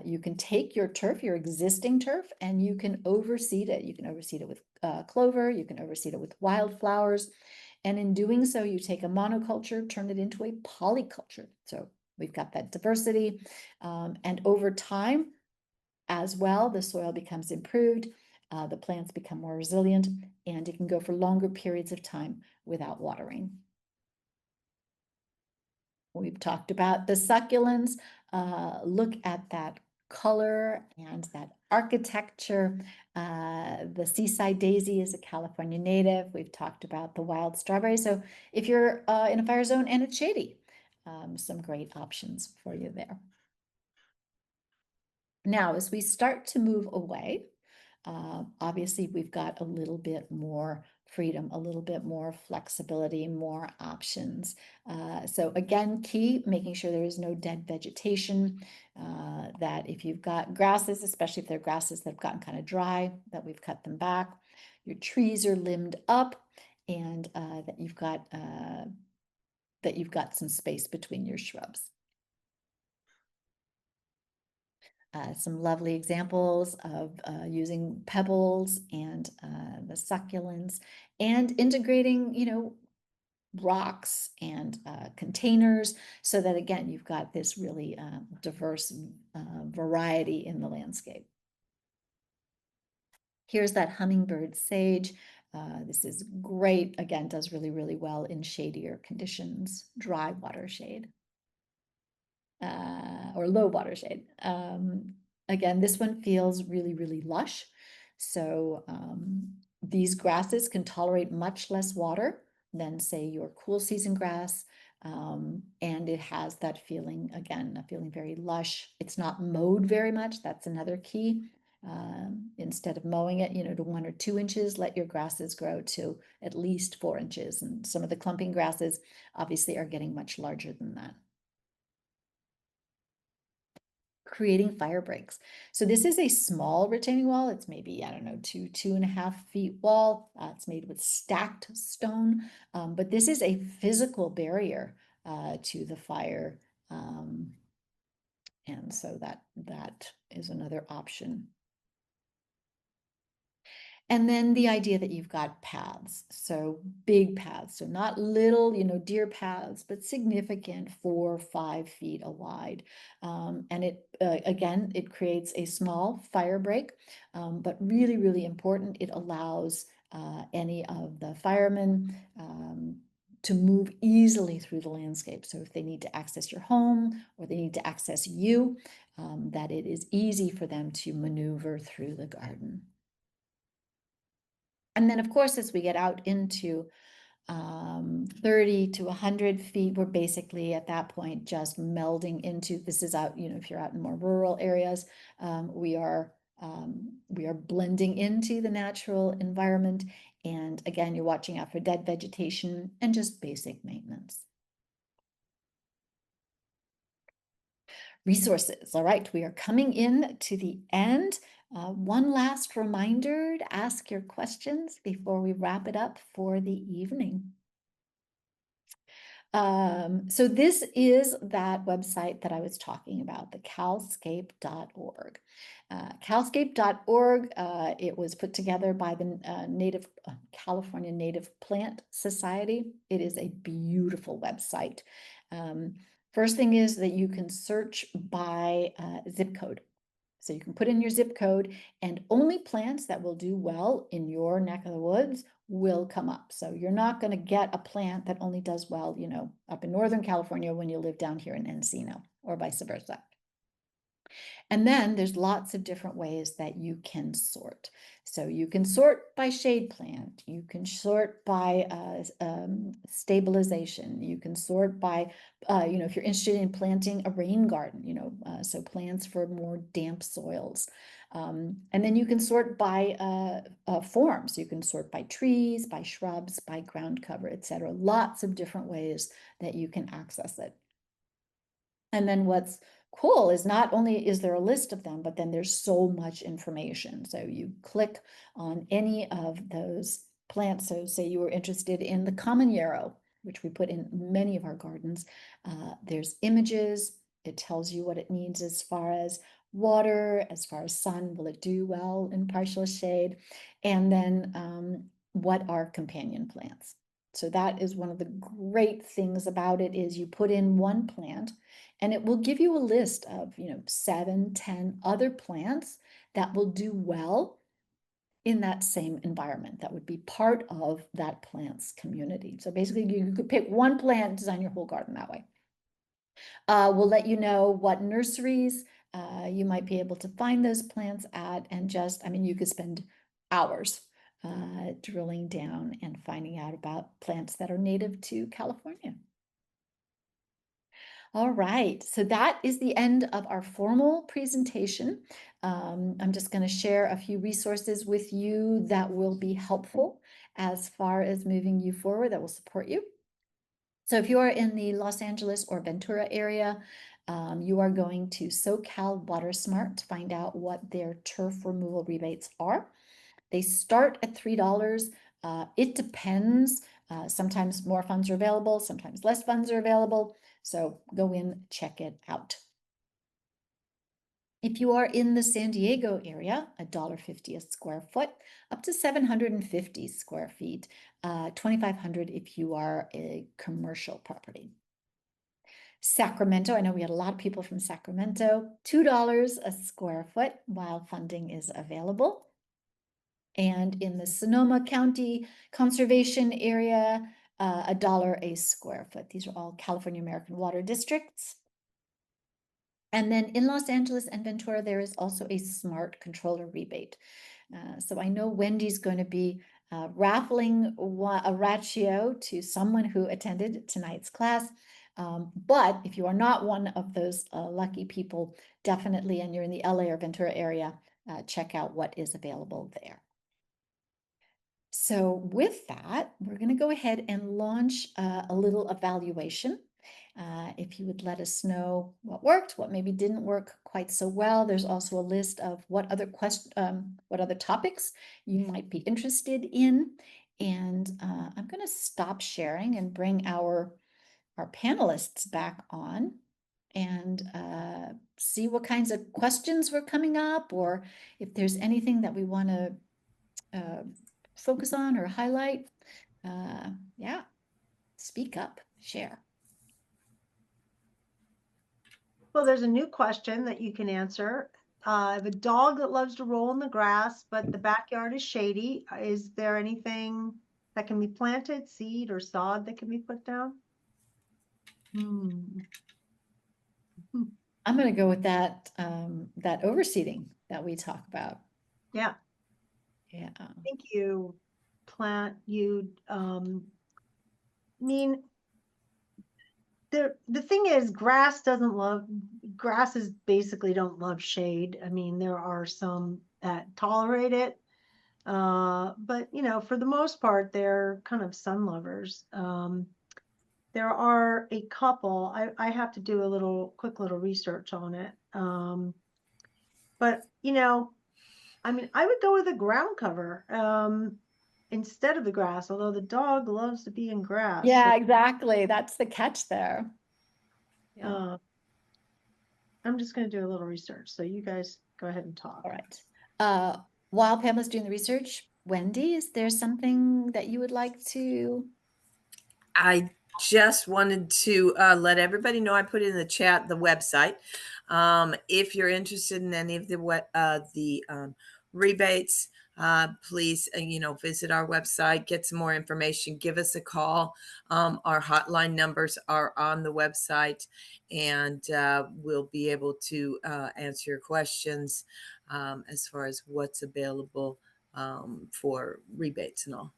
Speaker 1: you can take your turf, your existing turf, and you can overseed it. You can overseed it with clover, you can overseed it with wildflowers. And in doing so, you take a monoculture, turn it into a polyculture. So we've got that diversity. And over time as well, the soil becomes improved, the plants become more resilient, and it can go for longer periods of time without watering. We've talked about the succulents. Look at that color and that architecture. The seaside daisy is a California native. We've talked about the wild strawberry. So if you're in a fire zone and it's shady, some great options for you there. Now, as we start to move away, obviously we've got a little bit more freedom, a little bit more flexibility, more options. So again, key, making sure there is no dead vegetation, that if you've got grasses, especially if they're grasses that have gotten kind of dry, that we've cut them back. Your trees are limbed up, and that you've got some space between your shrubs. Some lovely examples of using pebbles and the succulents, and integrating, rocks and containers, so that again, you've got this really diverse variety in the landscape. Here's that hummingbird sage. This is great. Again, does really, really well in shadier conditions, dry water shade. Or low water shade. Again, this one feels really, really lush. So these grasses can tolerate much less water than, say, your cool season grass. And it has that feeling, again, a feeling very lush. It's not mowed very much. That's another key. Instead of mowing it, to 1 or 2 inches, let your grasses grow to at least 4 inches. And some of the clumping grasses obviously are getting much larger than that. Creating fire breaks. So this is a small retaining wall. It's maybe, I don't know, 2.5 feet wall. It's made with stacked stone, but this is a physical barrier to the fire. And so that is another option. And then the idea that you've got paths, so big paths, so not little, deer paths, but significant, 4 or 5 feet wide. And it, again, it creates a small fire break, but really, really important, it allows any of the firemen to move easily through the landscape. So if they need to access your home or they need to access you, that it is easy for them to maneuver through the garden. And then, of course, as we get out into 30 to 100 feet, we're basically at that point just melding into, this is out, if you're out in more rural areas, we are blending into the natural environment. And again, you're watching out for dead vegetation and just basic maintenance. Resources. All right, we are coming in to the end. One last reminder to ask your questions before we wrap it up for the evening. So this is that website that I was talking about, the calscape.org. Calscape.org, it was put together by the California Native Plant Society. It is a beautiful website. First thing is that you can search by zip code. So you can put in your zip code, and only plants that will do well in your neck of the woods will come up. So you're not going to get a plant that only does well, up in Northern California when you live down here in Encino, or vice versa. And then there's lots of different ways that you can sort. So you can sort by shade plant. You can sort by stabilization. You can sort by, if you're interested in planting a rain garden, so plants for more damp soils. And then you can sort by forms. You can sort by trees, by shrubs, by ground cover, etc. Lots of different ways that you can access it. And then what's cool is not only is there a list of them, but then there's so much information. So you click on any of those plants. So say you were interested in the common yarrow, which we put in many of our gardens. There's images. It tells you what it needs as far as water, as far as sun. Will it do well in partial shade? And then what are companion plants? So that is one of the great things about it, is you put in one plant and it will give you a list of, 7, 10 other plants that will do well in that same environment, that would be part of that plant's community. So basically you could pick one plant and design your whole garden that way. We'll let you know what nurseries you might be able to find those plants at, and you could spend hours drilling down and finding out about plants that are native to California. All right, so that is the end of our formal presentation. I'm just going to share a few resources with you that will be helpful as far as moving you forward that will support you. So if you are in the Los Angeles or Ventura area, you are going to SoCal WaterSmart to find out what their turf removal rebates are. They start at $3. It depends. Sometimes more funds are available, sometimes less funds are available. So go in, check it out. If you are in the San Diego area, $1.50 a square foot, up to 750 square feet, 2,500 if you are a commercial property. Sacramento, I know we had a lot of people from Sacramento, $2 a square foot while funding is available. And in the Sonoma County Conservation Area, $1 a square foot. These are all California American Water Districts. And then in Los Angeles and Ventura, there is also a smart controller rebate. So I know Wendy's going to be raffling a ratio to someone who attended tonight's class. But if you are not one of those lucky people, definitely, and you're in the LA or Ventura area, check out what is available there. So with that, we're going to go ahead and launch a little evaluation. If you would let us know what worked, what maybe didn't work quite so well. There's also a list of what other topics you might be interested in. And I'm going to stop sharing and bring our panelists back on and see what kinds of questions were coming up, or if there's anything that we want to focus on or highlight. Yeah, speak up, share.
Speaker 2: Well, there's a new question that you can answer. I have a dog that loves to roll in the grass, but the backyard is shady. Is there anything that can be planted, seed or sod that can be put down?
Speaker 1: I'm going to go with that that overseeding that we talk about.
Speaker 2: Yeah.
Speaker 1: Yeah.
Speaker 2: I think you plant, the thing is, grasses basically don't love shade. I mean, there are some that tolerate it. But for the most part, they're kind of sun lovers. There are a couple, I have to do a quick little research on it. But I mean, I would go with a ground cover instead of the grass, although the dog loves to be in grass.
Speaker 1: Yeah, exactly. That's the catch there.
Speaker 2: Yeah. I'm just going to do a little research. So you guys go ahead and talk.
Speaker 1: All right. While Pamela's doing the research, Wendy, is there something that you would like to?
Speaker 3: I just wanted to let everybody know I put in the chat the website. If you're interested in any of the rebates, please, visit our website, get some more information, give us a call. Our hotline numbers are on the website, and we'll be able to answer your questions as far as what's available for rebates and all.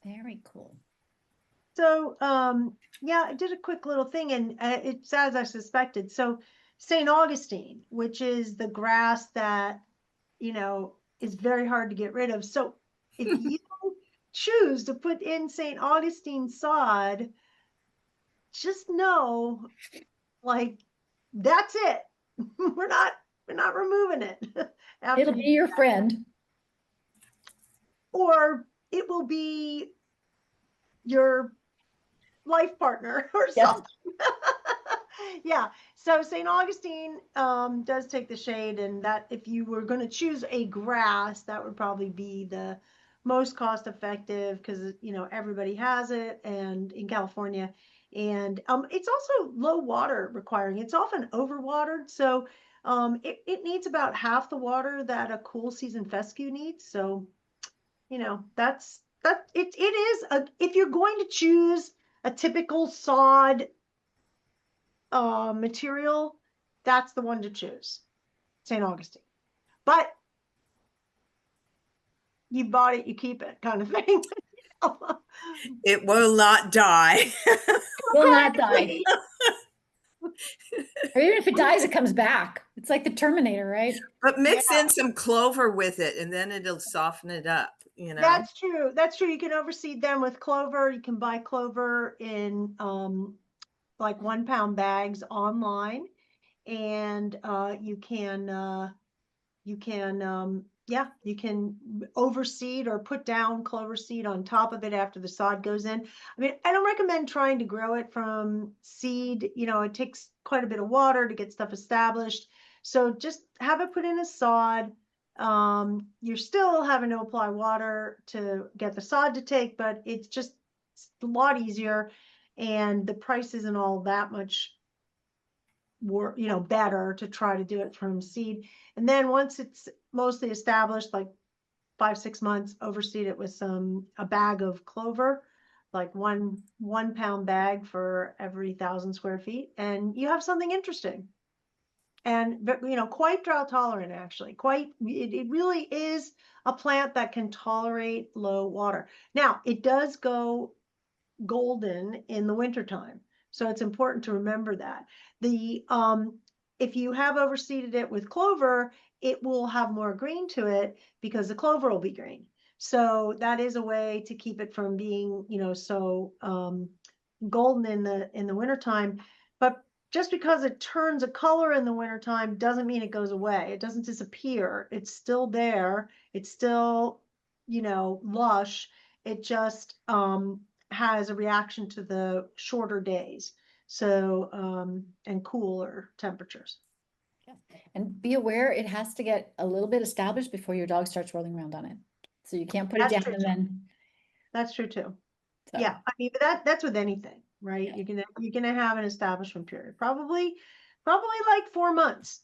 Speaker 1: Very cool.
Speaker 2: So, yeah, I did a quick little thing, and it's as I suspected. So St. Augustine, which is the grass that, is very hard to get rid of. So if you choose to put in St. Augustine sod, just know, like, that's it. We're not removing it.
Speaker 1: It'll be your friend.
Speaker 2: Or it will be your life partner or something. Yeah. So St. Augustine does take the shade, and that if you were going to choose a grass, that would probably be the most cost effective because everybody has it, and in California, and it's also low water requiring. It's often overwatered, so it needs about half the water that a cool season fescue needs. So that's it is if you're going to choose a typical sod material, that's the one to choose, St. Augustine. But you bought it, you keep it, kind of thing.
Speaker 3: It will not die.
Speaker 1: Will not die. Or even if it dies, it comes back. It's like the Terminator, right?
Speaker 3: But mix in some clover with it, and then it'll soften it up. you know.
Speaker 2: That's true. That's true. You can overseed them with clover. You can buy clover in like 1 pound bags online, and yeah, you can overseed or put down clover seed on top of it after the sod goes in. I mean, I don't recommend trying to grow it from seed. You know, it takes quite a bit of water to get stuff established. So just have it put in a sod. You're still having to apply water to get the sod to take, but it's just a lot easier, and the price isn't all that much better to try to do it from seed. And then once it's mostly established, like 5-6 months, overseed it with a bag of clover, like one pound bag for every 1,000 square feet, and you have something interesting. And but quite drought tolerant, actually. It really is a plant that can tolerate low water. Now it does go golden in the wintertime. So it's important to remember that. If you have overseeded it with clover, it will have more green to it because the clover will be green. So that is a way to keep it from being, so golden in the wintertime. But just because it turns a color in the wintertime doesn't mean it goes away. It doesn't disappear. It's still there. It's still, lush. It just has a reaction to the shorter days. So, and cooler temperatures.
Speaker 1: Yeah. And be aware, it has to get a little bit established before your dog starts rolling around on it. So you can't put it
Speaker 2: That's
Speaker 1: down
Speaker 2: true
Speaker 1: and
Speaker 2: too.
Speaker 1: then.
Speaker 2: That's true too.
Speaker 1: So.
Speaker 2: Yeah, I mean, but that's with anything, right?
Speaker 1: Yeah.
Speaker 2: You're gonna have an establishment period, probably like 4 months.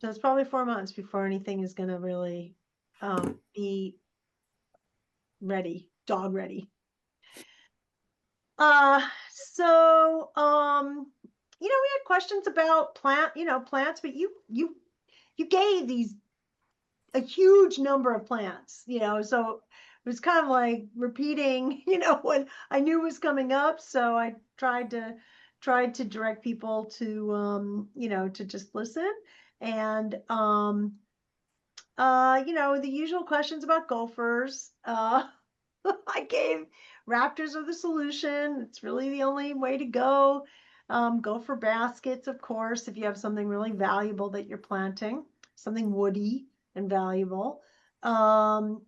Speaker 2: So it's probably 4 months before anything is gonna really be ready, dog ready. So we had questions about plants, but you gave these a huge number of plants, so it was kind of like repeating, what I knew was coming up. So I tried to direct people to to just listen. And the usual questions about gophers. I gave raptors are the solution. It's really the only way to go. Gopher baskets, of course, if you have something really valuable that you're planting, something woody and valuable. And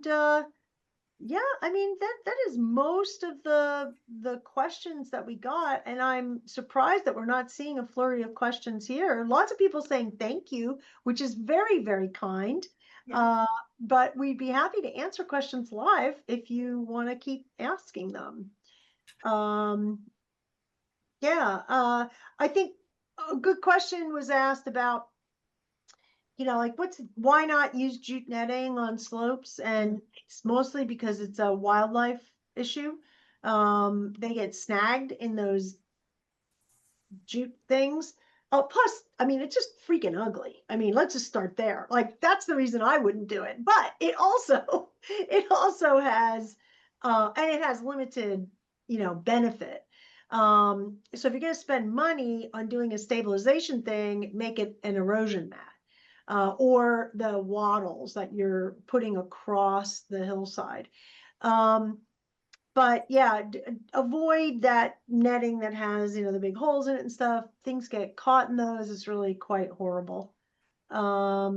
Speaker 2: yeah, I mean, that is most of the questions that we got, and I'm surprised that we're not seeing a flurry of questions here. Lots of people saying thank you, which is very, very kind.
Speaker 1: Yeah.
Speaker 2: But we'd be happy to answer questions live if you want to keep asking them. Yeah, I think a good question was asked about, like why not use jute netting on slopes? And it's mostly because it's a wildlife issue. They get snagged in those jute things. Oh, plus, I mean, it's just freaking ugly. I mean, let's just start there. Like, that's the reason I wouldn't do it. But it also, it also has, and it has limited, benefit. So if you're going to spend money on doing a stabilization thing, make it an erosion mat. Or the wattles that you're putting across the hillside. But yeah, avoid that netting that has, the big holes in it and stuff. Things get caught in those. It's really quite horrible. How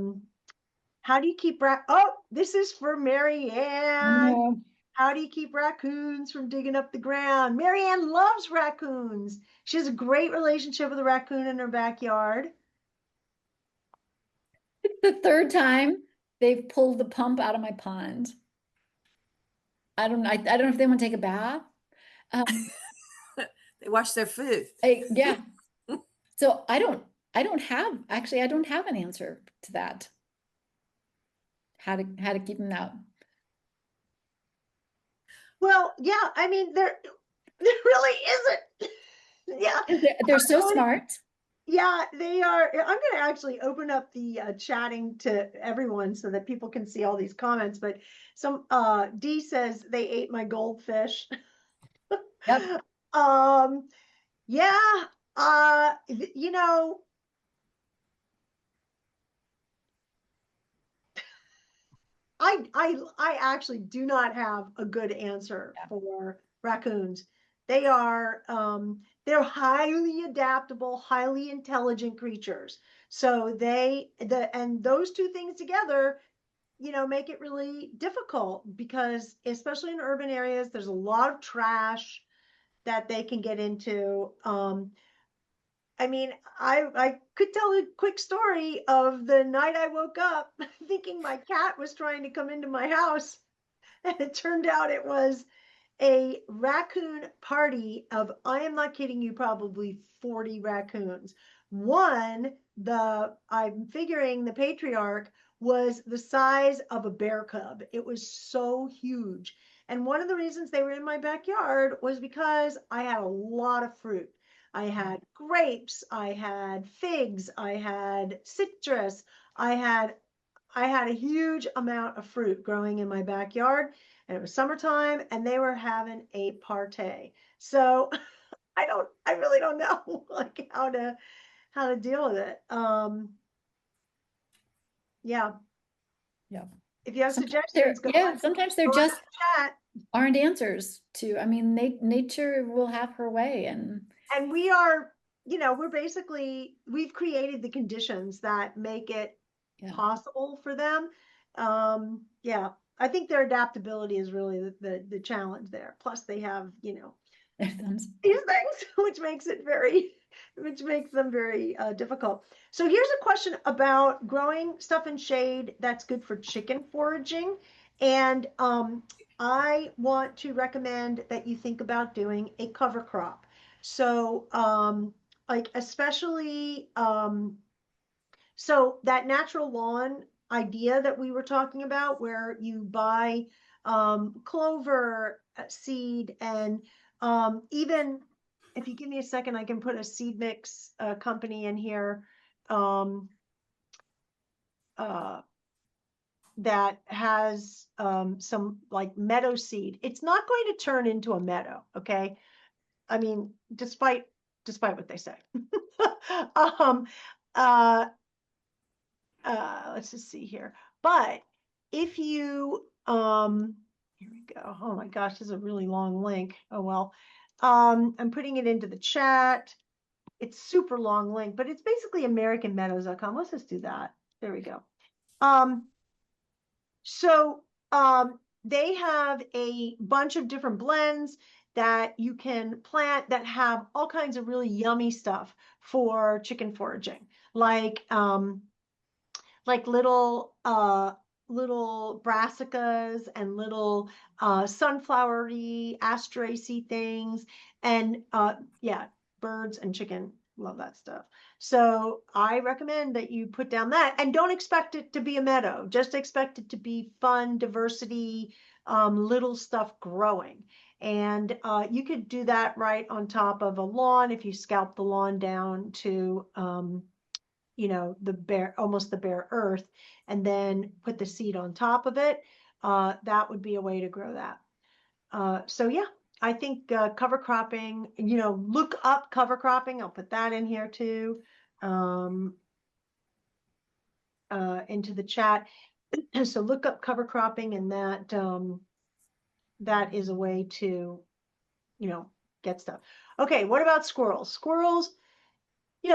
Speaker 2: do you keep oh, this is for Mary Ann.
Speaker 1: Yeah.
Speaker 2: How do you keep raccoons from digging up the ground? Mary Ann loves raccoons. She has a great relationship with a raccoon in her backyard.
Speaker 1: The third time they've pulled the pump out of my pond. I don't know if they want to take a bath.
Speaker 3: They wash their food.
Speaker 1: Yeah. So I don't have an answer to that. How to keep them out.
Speaker 2: Well, yeah, I mean, there really isn't. Yeah.
Speaker 1: They're so smart.
Speaker 2: Yeah, they are. I'm going to actually open up the chatting to everyone so that people can see all these comments. But D says they ate my goldfish.
Speaker 1: Yep.
Speaker 2: Yeah. You know, I actually do not have a good answer for raccoons. They are, they're highly adaptable, highly intelligent creatures. So and those two things together, make it really difficult because especially in urban areas, there's a lot of trash that they can get into. I mean, I could tell a quick story of the night I woke up thinking my cat was trying to come into my house, and it turned out it was a raccoon party of, I am not kidding you, probably 40 raccoons. I'm figuring the patriarch was the size of a bear cub. It was so huge. And one of the reasons they were in my backyard was because I had a lot of fruit. I had grapes, I had figs, I had citrus, I had a huge amount of fruit growing in my backyard, and it was summertime and they were having a party. So I really don't know like how to deal with it. Yeah.
Speaker 1: Yeah.
Speaker 2: If you have
Speaker 1: Sometimes they're,
Speaker 2: suggestions, go
Speaker 1: yeah, sometimes they're
Speaker 2: on
Speaker 1: just
Speaker 2: the chat.
Speaker 1: aren't answers to, I mean, nature will have her way, and
Speaker 2: And we've created the conditions that make it
Speaker 1: yeah.
Speaker 2: possible for them. Yeah, I think their adaptability is really the challenge there. Plus they have, these things, which makes them very difficult. So here's a question about growing stuff in shade that's good for chicken foraging. And I want to recommend that you think about doing a cover crop. So like especially so that natural lawn idea that we were talking about, where you buy clover seed, and even if you give me a second, I can put a seed mix company in here um, uh, that has some like meadow seed. It's not going to turn into a meadow, okay? I mean, despite what they say. um, uh, let's just see here. But if you, here we go. Oh my gosh, this is a really long link. Oh well. I'm putting it into the chat. It's super long link, but it's basically americanmeadows.com. Let's just do that. There we go. Um, so they have a bunch of different blends that you can plant that have all kinds of really yummy stuff for chicken foraging, like little brassicas and little sunflowery asteraceae things, and yeah, birds and chicken love that stuff. So I recommend that you put down that, and don't expect it to be a meadow, just expect it to be fun diversity, little stuff growing. And you could do that right on top of a lawn if you scalp the lawn down to almost the bare earth, and then put the seed on top of it. That would be a way to grow that. So yeah, I think cover cropping, look up cover cropping. I'll put that in here too, into the chat. So look up cover cropping, and that is a way to, get stuff. Okay, what about squirrels? Squirrels,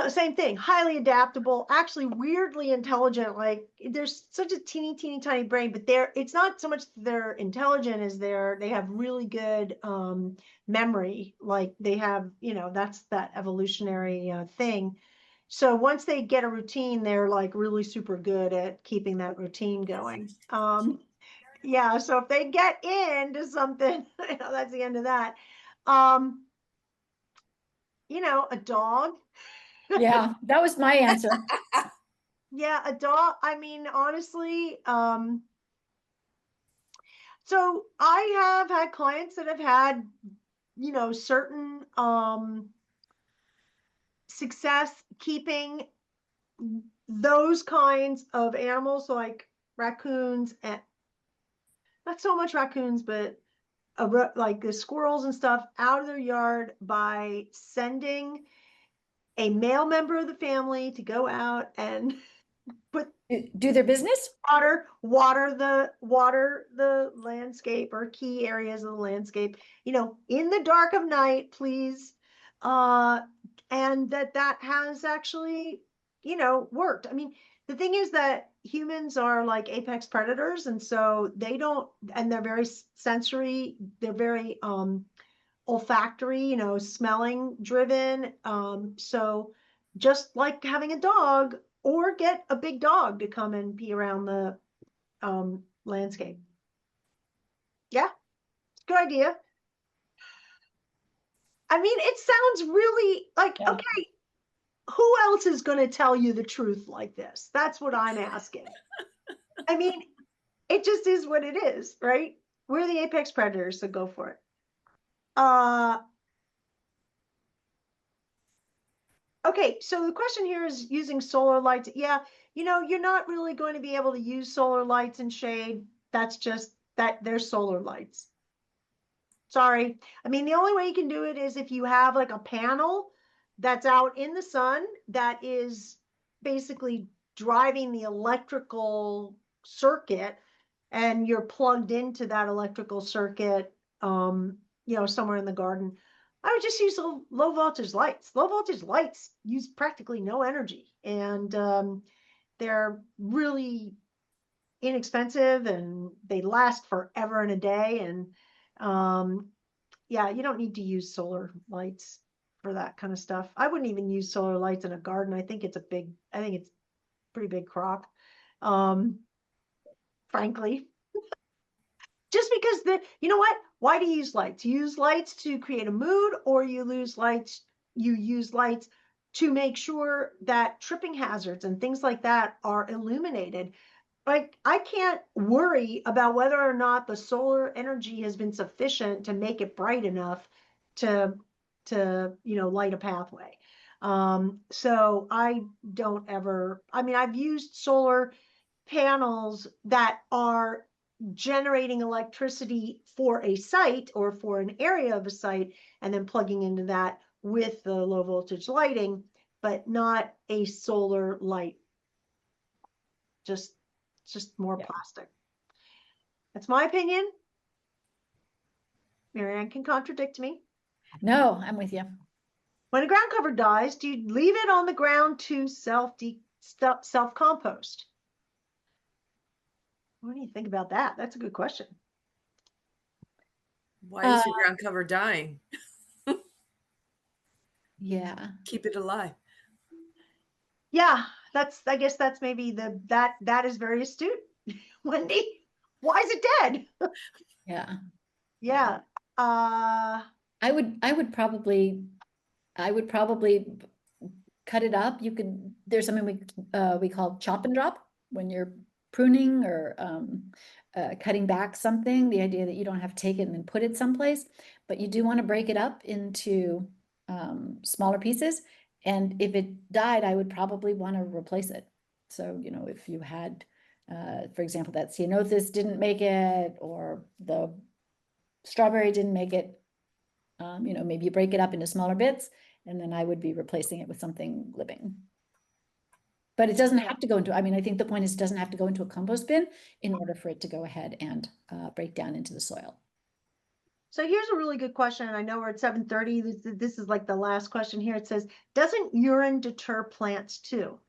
Speaker 2: same thing, highly adaptable, actually weirdly intelligent. Like there's such a teeny tiny brain, but it's not so much they're intelligent as they have really good memory. Like they have, that's that evolutionary thing. So once they get a routine, they're like really super good at keeping that routine going. Yeah, so if they get into something, that's the end of that. Um, a dog.
Speaker 1: Yeah, that was my answer.
Speaker 2: Yeah, a dog. I mean, honestly, so I have had clients that have had, certain success keeping those kinds of animals, like raccoons, and not so much raccoons, but like the squirrels and stuff, out of their yard by sending a male member of the family to go out and put
Speaker 1: Do their business?
Speaker 2: water the landscape or key areas of the landscape, in the dark of night, please. And that has actually, worked. I mean, the thing is that humans are like apex predators, and so they don't, and they're very sensory, they're very olfactory, smelling driven. So just like having a dog, or get a big dog to come and pee around the landscape. Yeah, good idea. I mean, it sounds really like,
Speaker 1: Yeah.
Speaker 2: okay, who else is going to tell you the truth like this? That's what I'm asking. I mean, it just is what it is, right? We're the apex predators, so go for it. Okay, so the question here is using solar lights. Yeah, you're not really going to be able to use solar lights in shade. That's just that they're solar lights. Sorry. I mean, the only way you can do it is if you have like a panel that's out in the sun that is basically driving the electrical circuit, and you're plugged into that electrical circuit, somewhere in the garden. I would just use low voltage lights. Low voltage lights use practically no energy, and they're really inexpensive, and they last forever and a day. And yeah, you don't need to use solar lights for that kind of stuff. I wouldn't even use solar lights in a garden. I think it's pretty big crock. Frankly, just because you know what? Why do you use lights? You use lights to create a mood, or you use lights to make sure that tripping hazards and things like that are illuminated. Like, I can't worry about whether or not the solar energy has been sufficient to make it bright enough to light a pathway. So I don't ever, I mean, I've used solar panels that are generating electricity for a site or for an area of a site, and then plugging into that with the low voltage lighting, but not a solar light. Just more plastic. That's my opinion. Marianne can contradict me.
Speaker 1: No, I'm with you.
Speaker 2: When a ground cover dies, do you leave it on the ground to self compost? What do you think about that? That's a good question.
Speaker 3: Why is your ground cover dying?
Speaker 1: Yeah.
Speaker 3: Keep it alive.
Speaker 2: Yeah, I guess that's maybe that is very astute. Wendy, why is it dead?
Speaker 1: Yeah.
Speaker 2: Yeah.
Speaker 1: I would probably cut it up. There's something we call chop and drop when you're pruning or cutting back something, the idea that you don't have to take it and then put it someplace, but you do want to break it up into smaller pieces. And if it died, I would probably want to replace it. So, if you had, for example, that ceanothus didn't make it, or the strawberry didn't make it, maybe you break it up into smaller bits, and then I would be replacing it with something living. But it doesn't have to go into, I mean, I think the point is it doesn't have to go into a compost bin in order for it to go ahead and break down into the soil.
Speaker 2: So here's a really good question, and I know we're at 7:30. This is like the last question here. It says, doesn't urine deter plants too?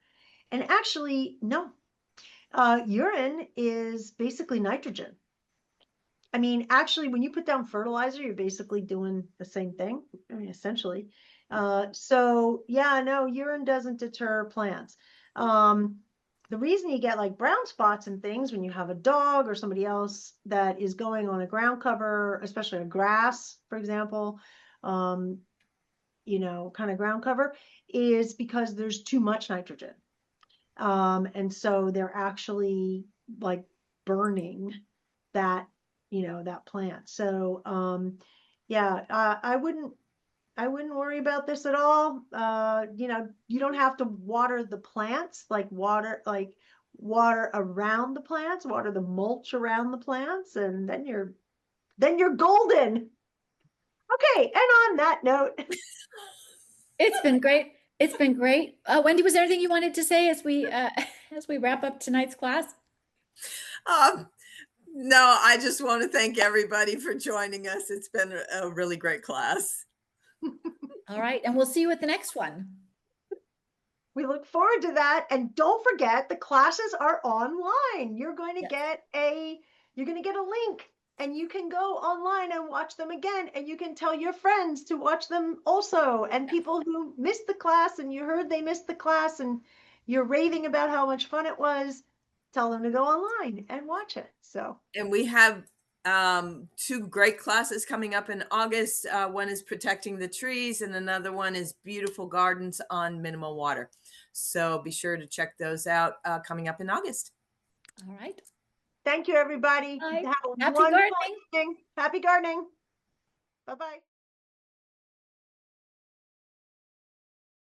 Speaker 2: And actually, no. Urine is basically nitrogen. I mean, actually, when you put down fertilizer, you're basically doing the same thing, I mean, essentially. So yeah, no, urine doesn't deter plants. The reason you get like brown spots and things when you have a dog or somebody else that is going on a ground cover, especially a grass, for example, kind of ground cover, is because there's too much nitrogen. And so they're actually like burning that, that plant. So, yeah, I wouldn't worry about this at all. You don't have to water the plants, like water around the plants, water the mulch around the plants, and then you're golden. Okay, and on that note,
Speaker 1: It's been great. It's been great. Wendy, was there anything you wanted to say as we as we wrap up tonight's class?
Speaker 3: No, I just want to thank everybody for joining us. It's been a really great class.
Speaker 1: All right, and we'll see you at the next one.
Speaker 2: We look forward to that. And don't forget, the classes are online. You're going to
Speaker 1: Yes.
Speaker 2: get a link, and you can go online and watch them again. And you can tell your friends to watch them also. And people who missed the class and you heard they missed the class and you're raving about how much fun it was, tell them to go online and watch it. So,
Speaker 3: And we have 2 great classes coming up in August. One is protecting the trees, and another one is beautiful gardens on minimal water. So be sure to check those out coming up in August.
Speaker 1: All right.
Speaker 2: thank you, everybody.
Speaker 1: Bye.
Speaker 2: Have a
Speaker 1: Happy
Speaker 2: wonderful
Speaker 1: gardening.
Speaker 2: evening. Happy gardening. Bye-bye.